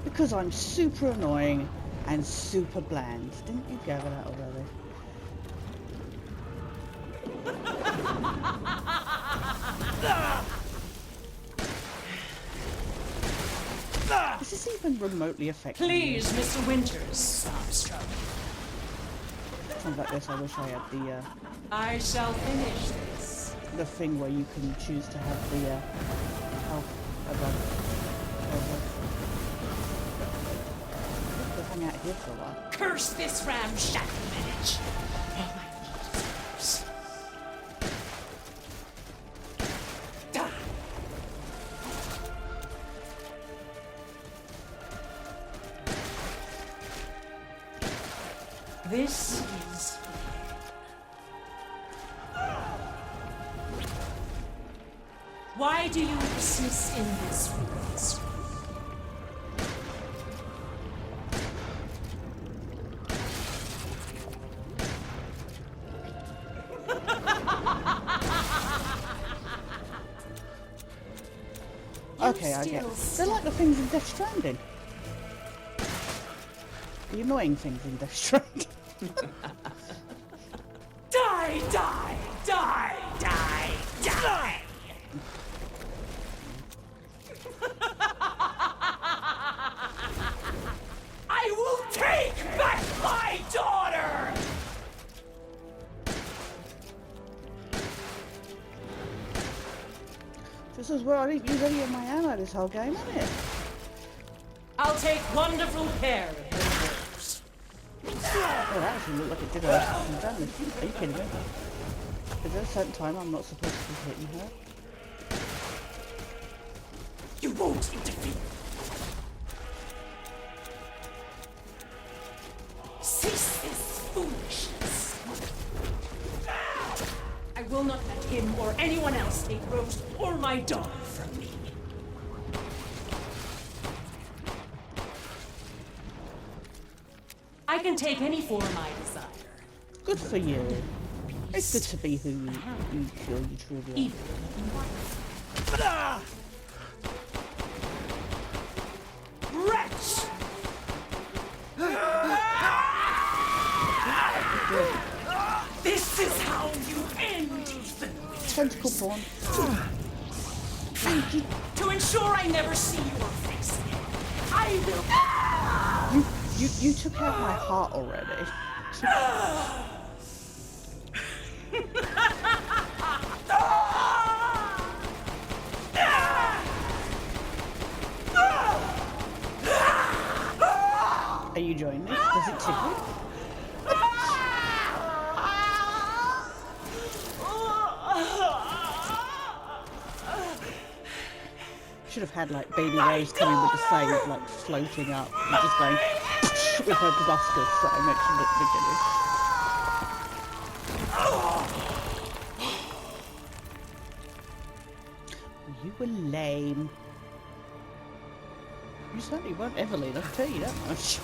Because I'm super annoying and super bland. Didn't you gather that already? Is this even remotely effective? Please, Mr. Winters, stop struggling. Something like this, I wish I had the I shall finish this. the thing where you can choose to have the health above. We'll hang out here for a while. Curse this ramshackle village. All I need is yours. Die. This is... Why do you persist in this ruinous room? Okay, I get it. They're like the things in Death Stranding. The annoying things in Death Stranding. Die, die, die, die, die! This is where I didn't use any of my ammo this whole game, isn't it? I'll take wonderful care of your wolves. Oh, that actually looked like it did some damage. Are you kidding me? Is there a certain time I'm not supposed to be hitting her? You won't interfere. Cease this foolishness. I will not let him or anyone else take Rose or my dog from me. I can take any form I desire. Good for you. It's good to be who you feel you truly are. Wretch! This is how you end, Ethan. Tentacle porn. To ensure I never see your face again, I will. You took out my heart already. Are you enjoying this? Does it tickle? Should have had like Baby Rose coming with the save, like floating up and just going with her proboscis, so I mentioned at the beginning. You were lame. You certainly weren't Evelyn, I'll tell you that much.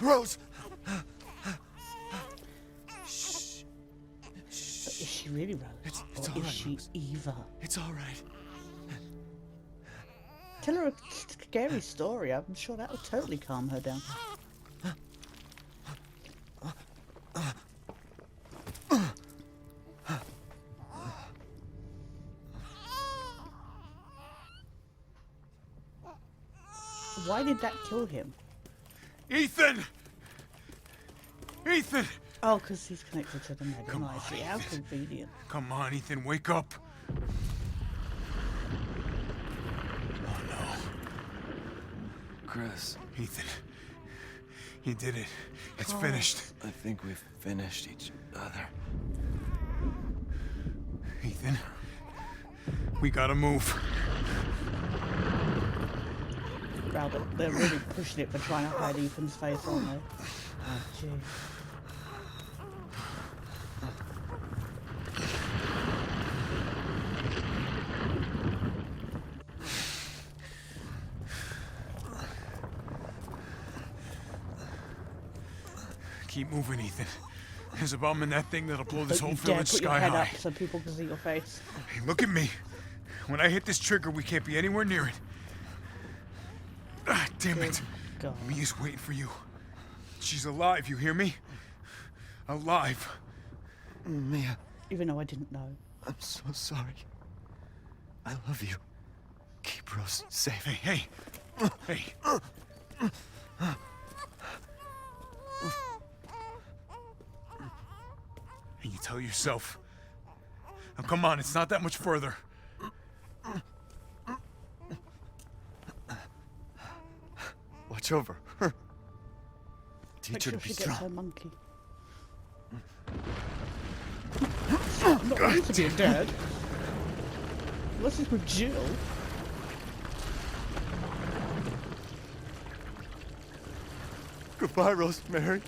Rose! Shh. But is she really Rose? It's or all is right, she Rose. Eva? It's all right. Tell her a scary story. I'm sure that'll totally calm her down. Why did that kill him? Ethan! Ethan! Oh, because he's connected to the medic. Come I see. on, How Ethan. convenient. Come on, Ethan, wake up. Oh no. Chris, Ethan. You did it. It's finished. I think we've finished each other. Ethan. We gotta move. Wow, they're really pushing it for trying to hide Ethan's face, aren't they? Oh, gee. Keep moving, Ethan. There's a bomb in that thing that'll blow this Don't whole you dare village put your sky head high. up so people can see your face. Hey, look at me. When I hit this trigger, we can't be anywhere near it. Ah, damn it. God. Mia's waiting for you. She's alive, you hear me? Alive. Mia, Even though I didn't know. I'm so sorry. I love you. Keep Rose safe. Hey, hey. Hey. And you tell yourself. Now come on, it's not that much further. Watch over her. Make Teach her sure to be she gets her strong. monkey. I'm not ready to be a dad. Unless it's with Jill. Goodbye, Rosemary.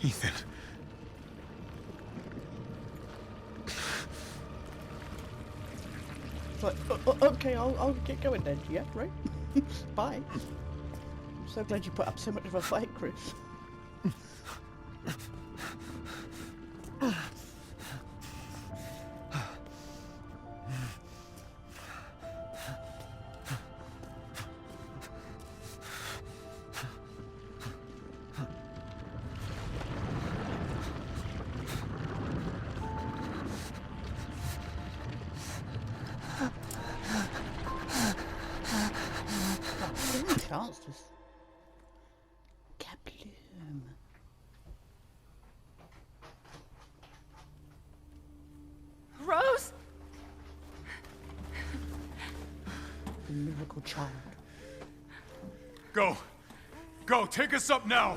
Ethan. It's like, okay, I'll get going then. Yeah, right? Bye. I'm so glad you put up so much of a fight, Chris. chance to. Kaploom. Rose? The miracle child. Go! Go! Take us up now!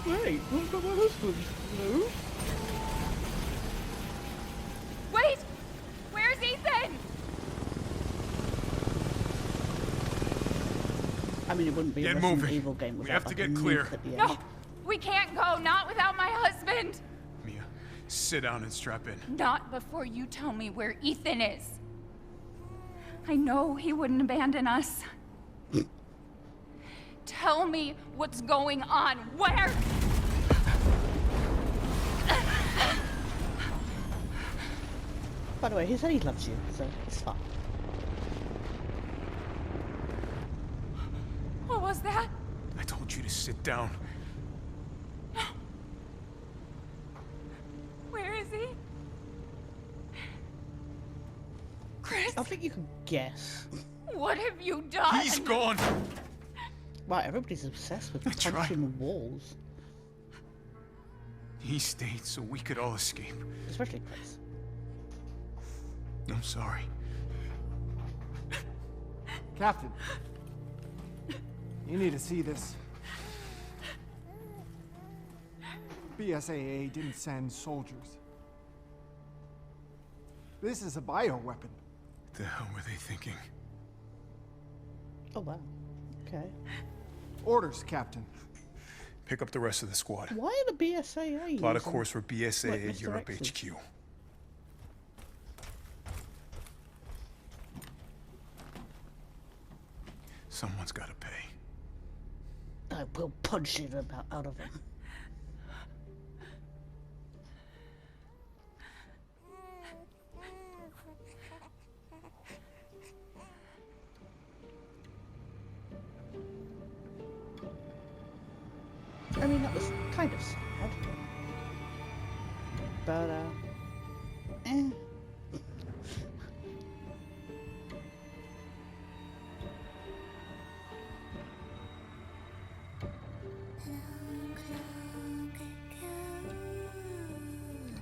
Wait, what about my husband? No? Wait! Where's Ethan? I mean, it wouldn't be a Get Resident moving. Evil game We without have to like, get a clear. nuke at the end. No! We can't go, not without my husband! Mia, sit down and strap in. Not before you tell me where Ethan is. I know he wouldn't abandon us. Tell me what's going on. Where? By the way, he said he loves you, so it's fine. What was that? I told you to sit down. Where is he? Chris, I think you can guess. what have you done? He's gone! Wow, everybody's obsessed with I tried. punching the walls. He stayed so we could all escape. Especially Chris. I'm sorry. Captain, you need to see this. BSAA didn't send soldiers. This is a bioweapon. What the hell were they thinking? Oh wow. Okay. Orders, Captain. Pick up the rest of the squad. Why are the BSAA Plot a using, course for BSAA like, Europe misdirections? HQ. Someone's gotta pay. I will punch it out of him. I mean, that was kind of sad. But, eh.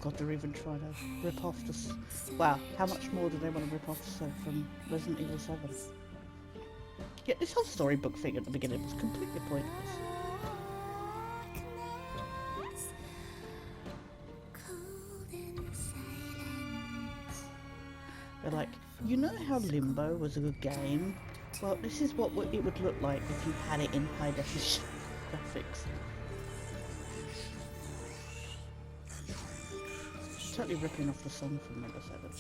God, they're even trying to rip off this. Wow, how much more do they want to rip off from Resident Evil 7? Yeah, this whole storybook thing at the beginning was completely pointless. They're like, you know how Limbo was a good game? Well, this is what it would look like if you had it in high definition graphics. Totally ripping off the song from number 7.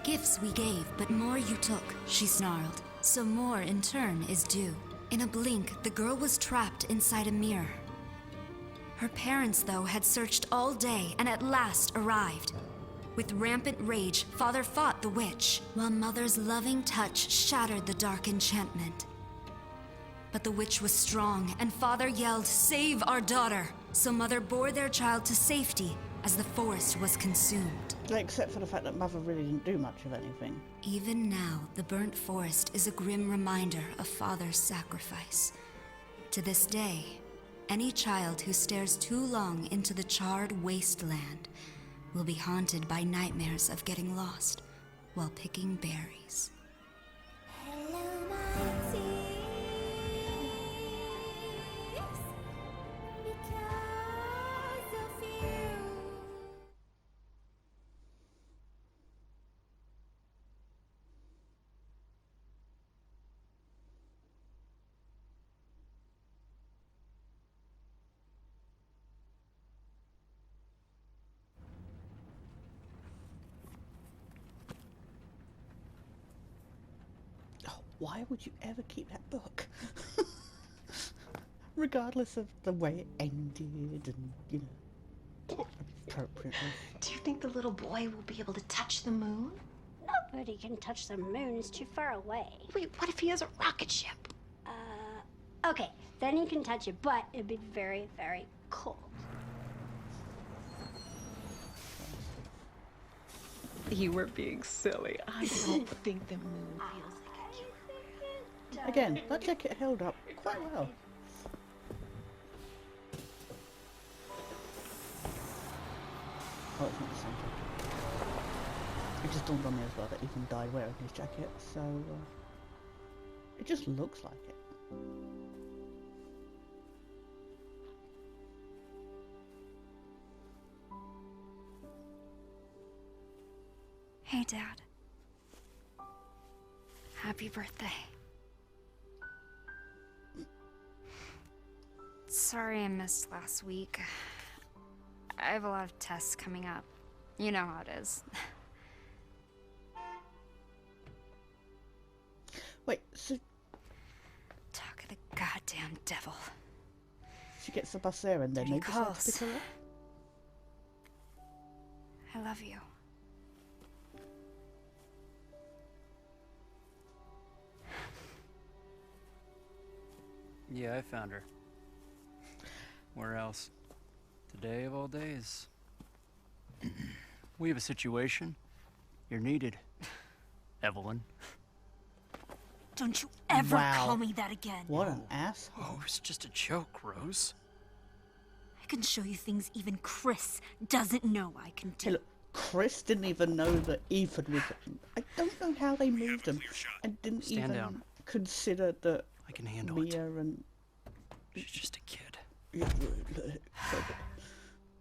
Gifts we gave, but more you took, she snarled. So more in turn is due. In a blink, the girl was trapped inside a mirror. Her parents, though, had searched all day and at last arrived. With rampant rage, Father fought the witch, while Mother's loving touch shattered the dark enchantment. But the witch was strong, and Father yelled, "Save our daughter!" So Mother bore their child to safety as the forest was consumed. Except for the fact that Mother really didn't do much of anything. Even now, the burnt forest is a grim reminder of Father's sacrifice. To this day, any child who stares too long into the charred wasteland will be haunted by nightmares of getting lost while picking berries. Why would you ever keep that book? Regardless of the way it ended and, you know, appropriately. Do you think the little boy will be able to touch the moon? Nobody can touch the moon, it's too far away. Wait, what if he has a rocket ship? Okay, then you can touch it, but it'd be very, very cold. You were being silly. I don't think the moon feels like a Again, that jacket held up quite well. Oh, it's not the same jacket. It just dawned on me as well that Ethan died wearing his jacket, so it just looks like it. Hey, Dad. Happy birthday. Sorry I missed last week. I have a lot of tests coming up. You know how it is. Wait, so Talk of the goddamn devil. she gets the bus there and then Dirty they decide to calls. pick her up? I love you. Yeah, I found her. Where else? Today of all days. We have a situation. You're needed, Evelyn. Don't you ever Wow. call me that again. What an asshole. Oh, it's just a joke, Rose. I can show you things even Chris doesn't know I can do. Hey, look, Chris didn't even know that Ethan was. I don't know how they moved him and didn't Stand even down. consider that I can handle Mia and She's just a kid.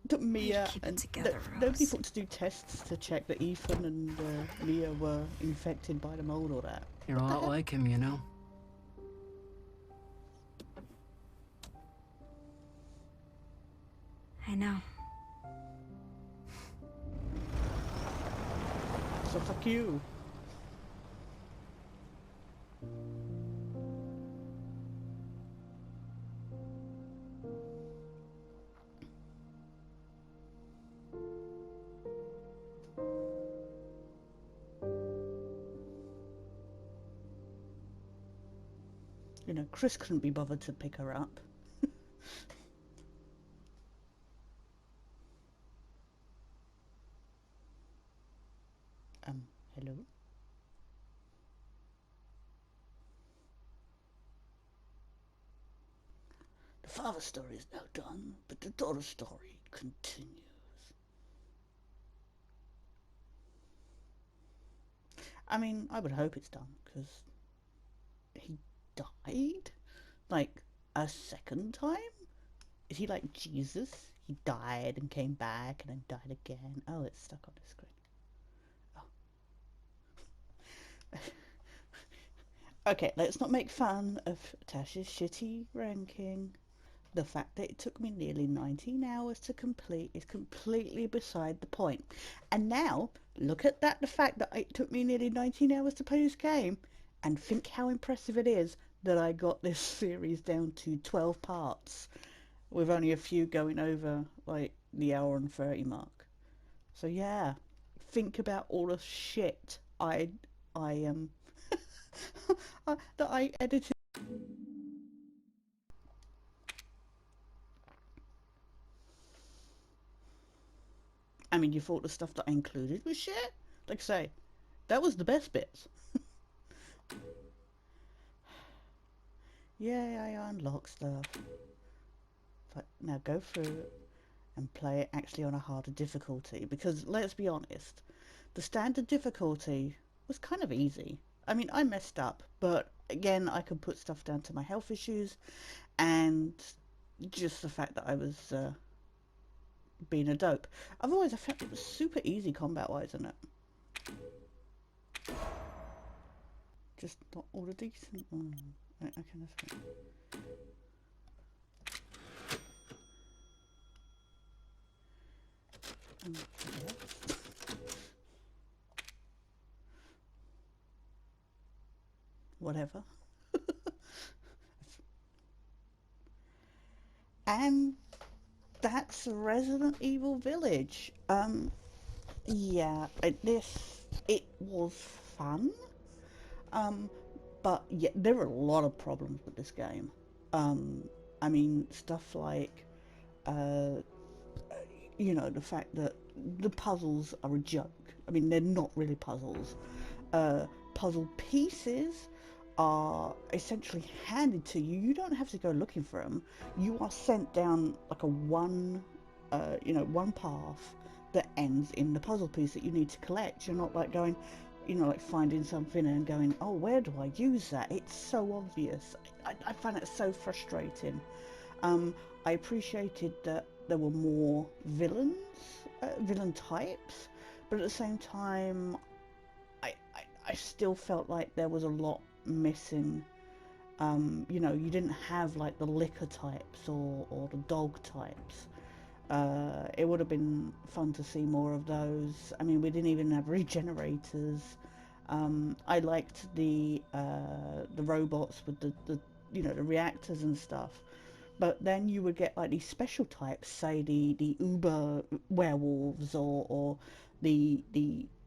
that Mia keep it and together, nobody Rose. thought to do tests to check that Ethan and Mia were infected by the mold or that. You're a lot like him, you know? I know. So fuck you. You know, Chris couldn't be bothered to pick her up. Hello? The father's story is now done, but the daughter's story continues. I mean, I would hope it's done, because he died? Like, a second time? Is he like Jesus? He died and came back and then died again. Oh, it's stuck on the screen. Okay, let's not make fun of Tasha's shitty ranking. The fact that it took me nearly 19 hours to complete is completely beside the point. And now, look at that, the fact that it took me nearly 19 hours to play this game, and think how impressive it is that I got this series down to 12 parts, with only a few going over, like, the hour and 30 mark. So yeah, think about all the shit I that I edited. I mean, you thought the stuff that I included was shit? Like I say, that was the best bits. Yeah, I unlocked stuff. But now go through it and play it actually on a harder difficulty, because let's be honest, the standard difficulty was kind of easy. I mean, I messed up, but again, I could put stuff down to my health issues and just the fact that I was being a dope. Otherwise, I felt it was super easy combat-wise, isn't it? Just not all the decent. Right, okay, that's fine. Whatever. And that's Resident Evil Village. Yeah, it was fun. But yeah, there are a lot of problems with this game. I mean, stuff like, you know, the fact that the puzzles are a joke. I mean, they're not really puzzles. Puzzle pieces are essentially handed to you. You don't have to go looking for them. You are sent down like a one path that ends in the puzzle piece that you need to collect. You're not like going, like finding something and going, oh, where do I use that? It's so obvious. I find it so frustrating. I appreciated that there were more villain types, but at the same time, I still felt like there was a lot missing. You didn't have like the liquor types or the dog types. It would have been fun to see more of those. I mean, we didn't even have regenerators. I liked the robots with the reactors and stuff. But then you would get like these special types, say the Uber werewolves or the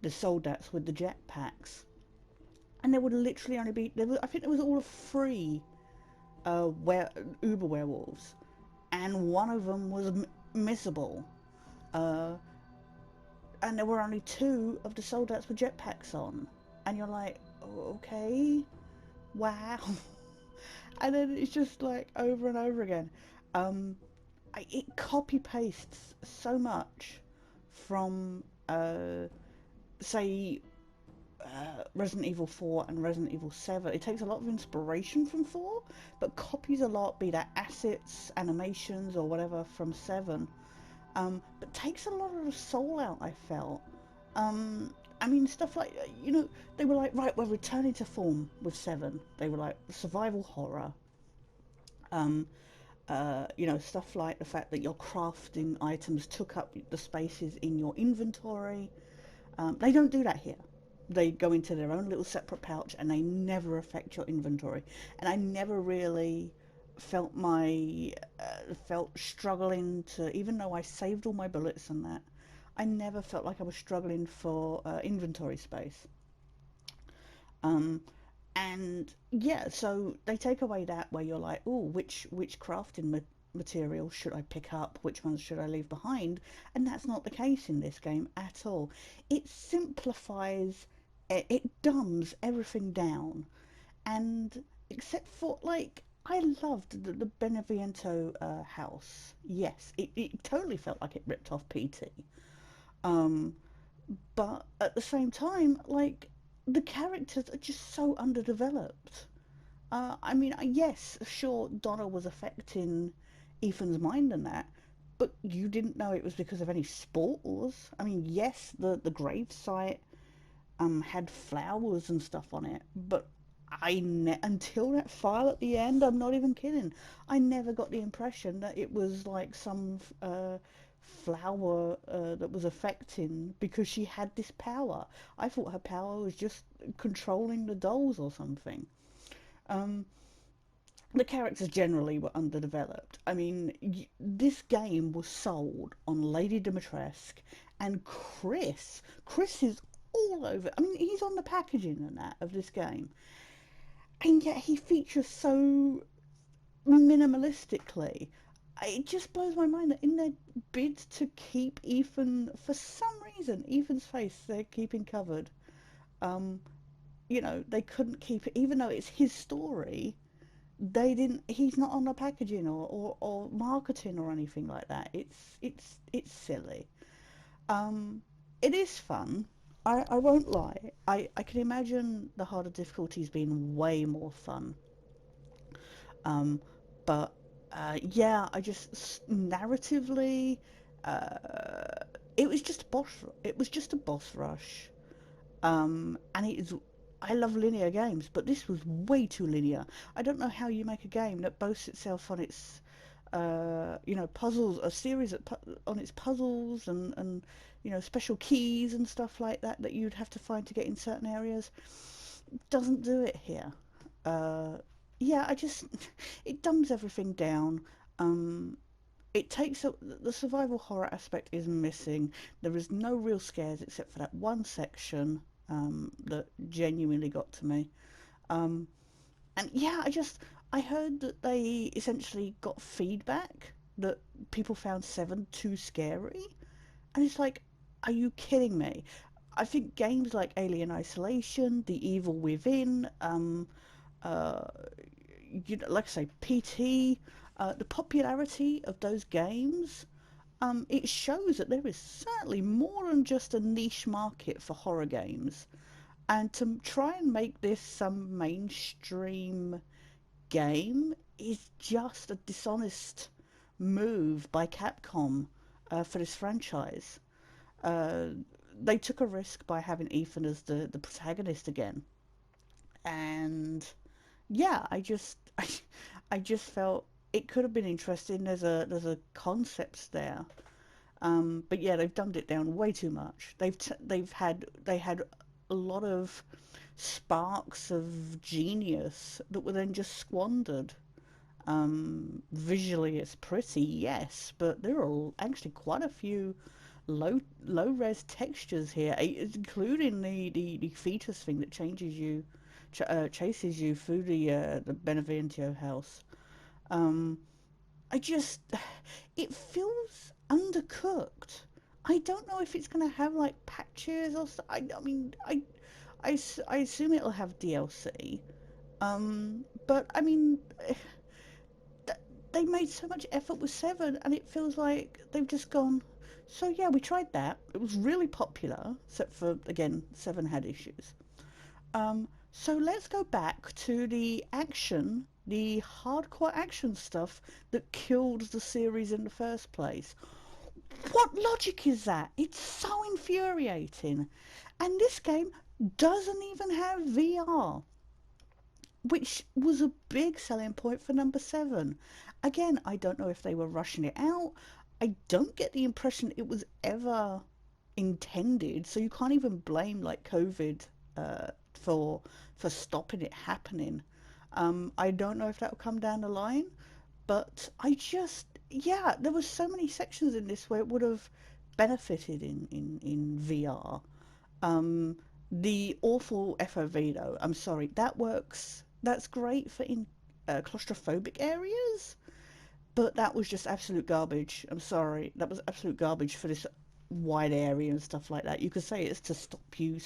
soldats with the jetpacks, and there would literally only be I think there was all of 3 Uber werewolves, and one of them was missable, and there were only 2 of the soldats with jetpacks on, and you're like, oh, okay, wow. And then it's just like over and over again. It copy pastes so much from say Resident Evil 4 and Resident Evil 7. It takes a lot of inspiration from 4, but copies a lot, be that assets, animations, or whatever from 7. But takes a lot of the soul out, I felt. I mean, stuff like, they were like, right, we're returning to form with 7. They were like survival horror. Stuff like the fact that your crafting items took up the spaces in your inventory. They don't do that here. They go into their own little separate pouch and they never affect your inventory. And I never really felt struggling to, even though I saved all my bullets and that, I never felt like I was struggling for inventory space. And yeah, so they take away that where you're like, oh, which crafting material should I pick up? Which ones should I leave behind? And that's not the case in this game at all. It simplifies, it dumbs everything down. And except for, like, I loved the Beneviento house. Yes, it totally felt like it ripped off PT. But at the same time, like, the characters are just so underdeveloped. I mean, yes, sure, Donna was affecting Ethan's mind and that, but you didn't know it was because of any spores. I mean, yes, the gravesite had flowers and stuff on it, but until that file at the end, I'm not even kidding, I never got the impression that it was like some flower that was affecting because she had this power. I thought her power was just controlling the dolls or something. The characters generally were underdeveloped. I mean, this game was sold on Lady Dimitrescu and Chris. Chris is all over. I mean, he's on the packaging and that of this game, and yet he features so minimalistically. It just blows my mind that in their bid to keep Ethan, for some reason, Ethan's face they're keeping covered. They couldn't keep it, even though it's his story. They didn't. He's not on the packaging or marketing or anything like that. It's silly. It is fun. I won't lie. I can imagine the harder difficulties being way more fun. But yeah, I just narratively, it was just a boss rush. And it is. I love linear games, but this was way too linear. I don't know how you make a game that boasts itself on its, puzzles, a series on its puzzles and special keys and stuff like that you'd have to find to get in certain areas. Doesn't do it here. Yeah, it dumbs everything down. It takes the survival horror aspect is missing. There is no real scares except for that one section that genuinely got to me. And yeah, I heard that they essentially got feedback that people found 7 too scary, and it's like, are you kidding me? I think games like Alien Isolation, The Evil Within, you know, like I say, PT, the popularity of those games, it shows that there is certainly more than just a niche market for horror games. And to try and make this some mainstream game is just a dishonest move by Capcom for this franchise. They took a risk by having Ethan as the protagonist again. And yeah, I just felt it could have been interesting. There's a concept there, but yeah, they've dumbed it down way too much. They had a lot of sparks of genius that were then just squandered. Visually, it's pretty, yes, but there are actually quite a few low res textures here, including the fetus thing that changes you. Chases you through the Benevento house. It feels undercooked. I don't know if it's gonna have like patches or I mean, I assume it'll have DLC. But I mean, they made so much effort with 7, and it feels like they've just gone. So yeah, we tried that. It was really popular, except for again, 7 had issues. So let's go back to the action, the hardcore action stuff that killed the series in the first place. What logic is that? It's so infuriating. And this game doesn't even have VR, which was a big selling point for number 7. Again, I don't know if they were rushing it out. I don't get the impression it was ever intended, so you can't even blame like COVID for stopping it happening. I don't know if that will come down the line, but yeah, there was so many sections in this where it would have benefited in VR. The awful FOV though, I'm sorry, that works. That's great for in claustrophobic areas, but that was just absolute garbage. I'm sorry, that was absolute garbage for this wide area and stuff like that. You could say it's to stop you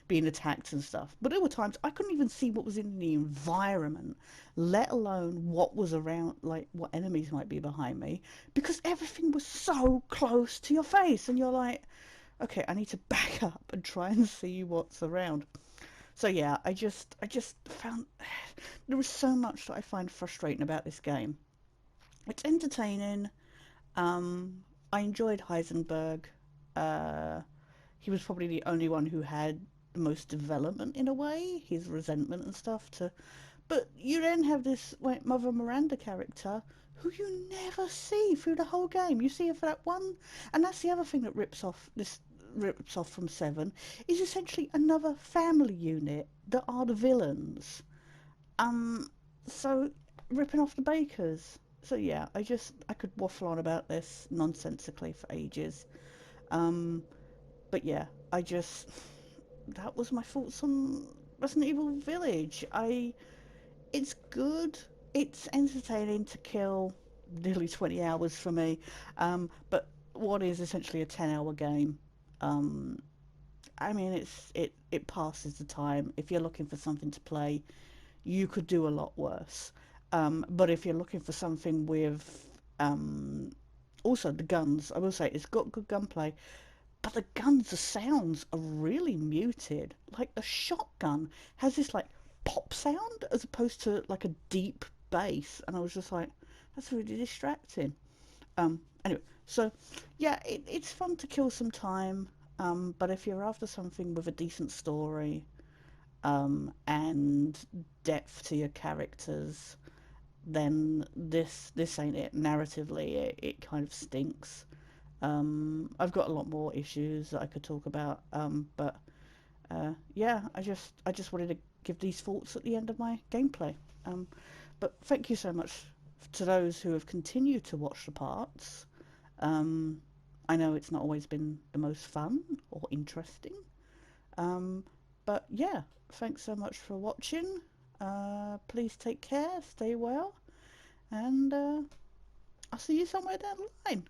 being attacked and stuff, but there were times I couldn't even see what was in the environment, let alone what was around, like what enemies might be behind me, because everything was so close to your face and you're like, okay, I need to back up and try and see what's around. So yeah, I just found there was so much that I find frustrating about this game. It's entertaining. I enjoyed Heisenberg. He was probably the only one who had the most development in a way, his resentment and stuff. But you then have this like Mother Miranda character who you never see through the whole game. You see her for that one, and that's the other thing that rips off from 7, is essentially another family unit that are the villains. So ripping off the Bakers. So yeah, I could waffle on about this nonsensically for ages. But yeah, that was my thoughts on Resident Evil Village. It's good, it's entertaining to kill nearly 20 hours for me, but what is essentially a 10-hour game. I mean, it passes the time. If you're looking for something to play, you could do a lot worse. But if you're looking for something with also the guns, I will say it's got good gunplay, but the sounds are really muted. Like the shotgun has this like pop sound as opposed to like a deep bass, and I was just like, that's really distracting. Anyway, so yeah, it's fun to kill some time, but if you're after something with a decent story and depth to your characters, then this ain't it. Narratively, it kind of stinks. I've got a lot more issues that I could talk about, but yeah, I just wanted to give these thoughts at the end of my gameplay. But thank you so much to those who have continued to watch the parts. I know it's not always been the most fun or interesting, but yeah, thanks so much for watching. Please take care, stay well, and I'll see you somewhere down the line.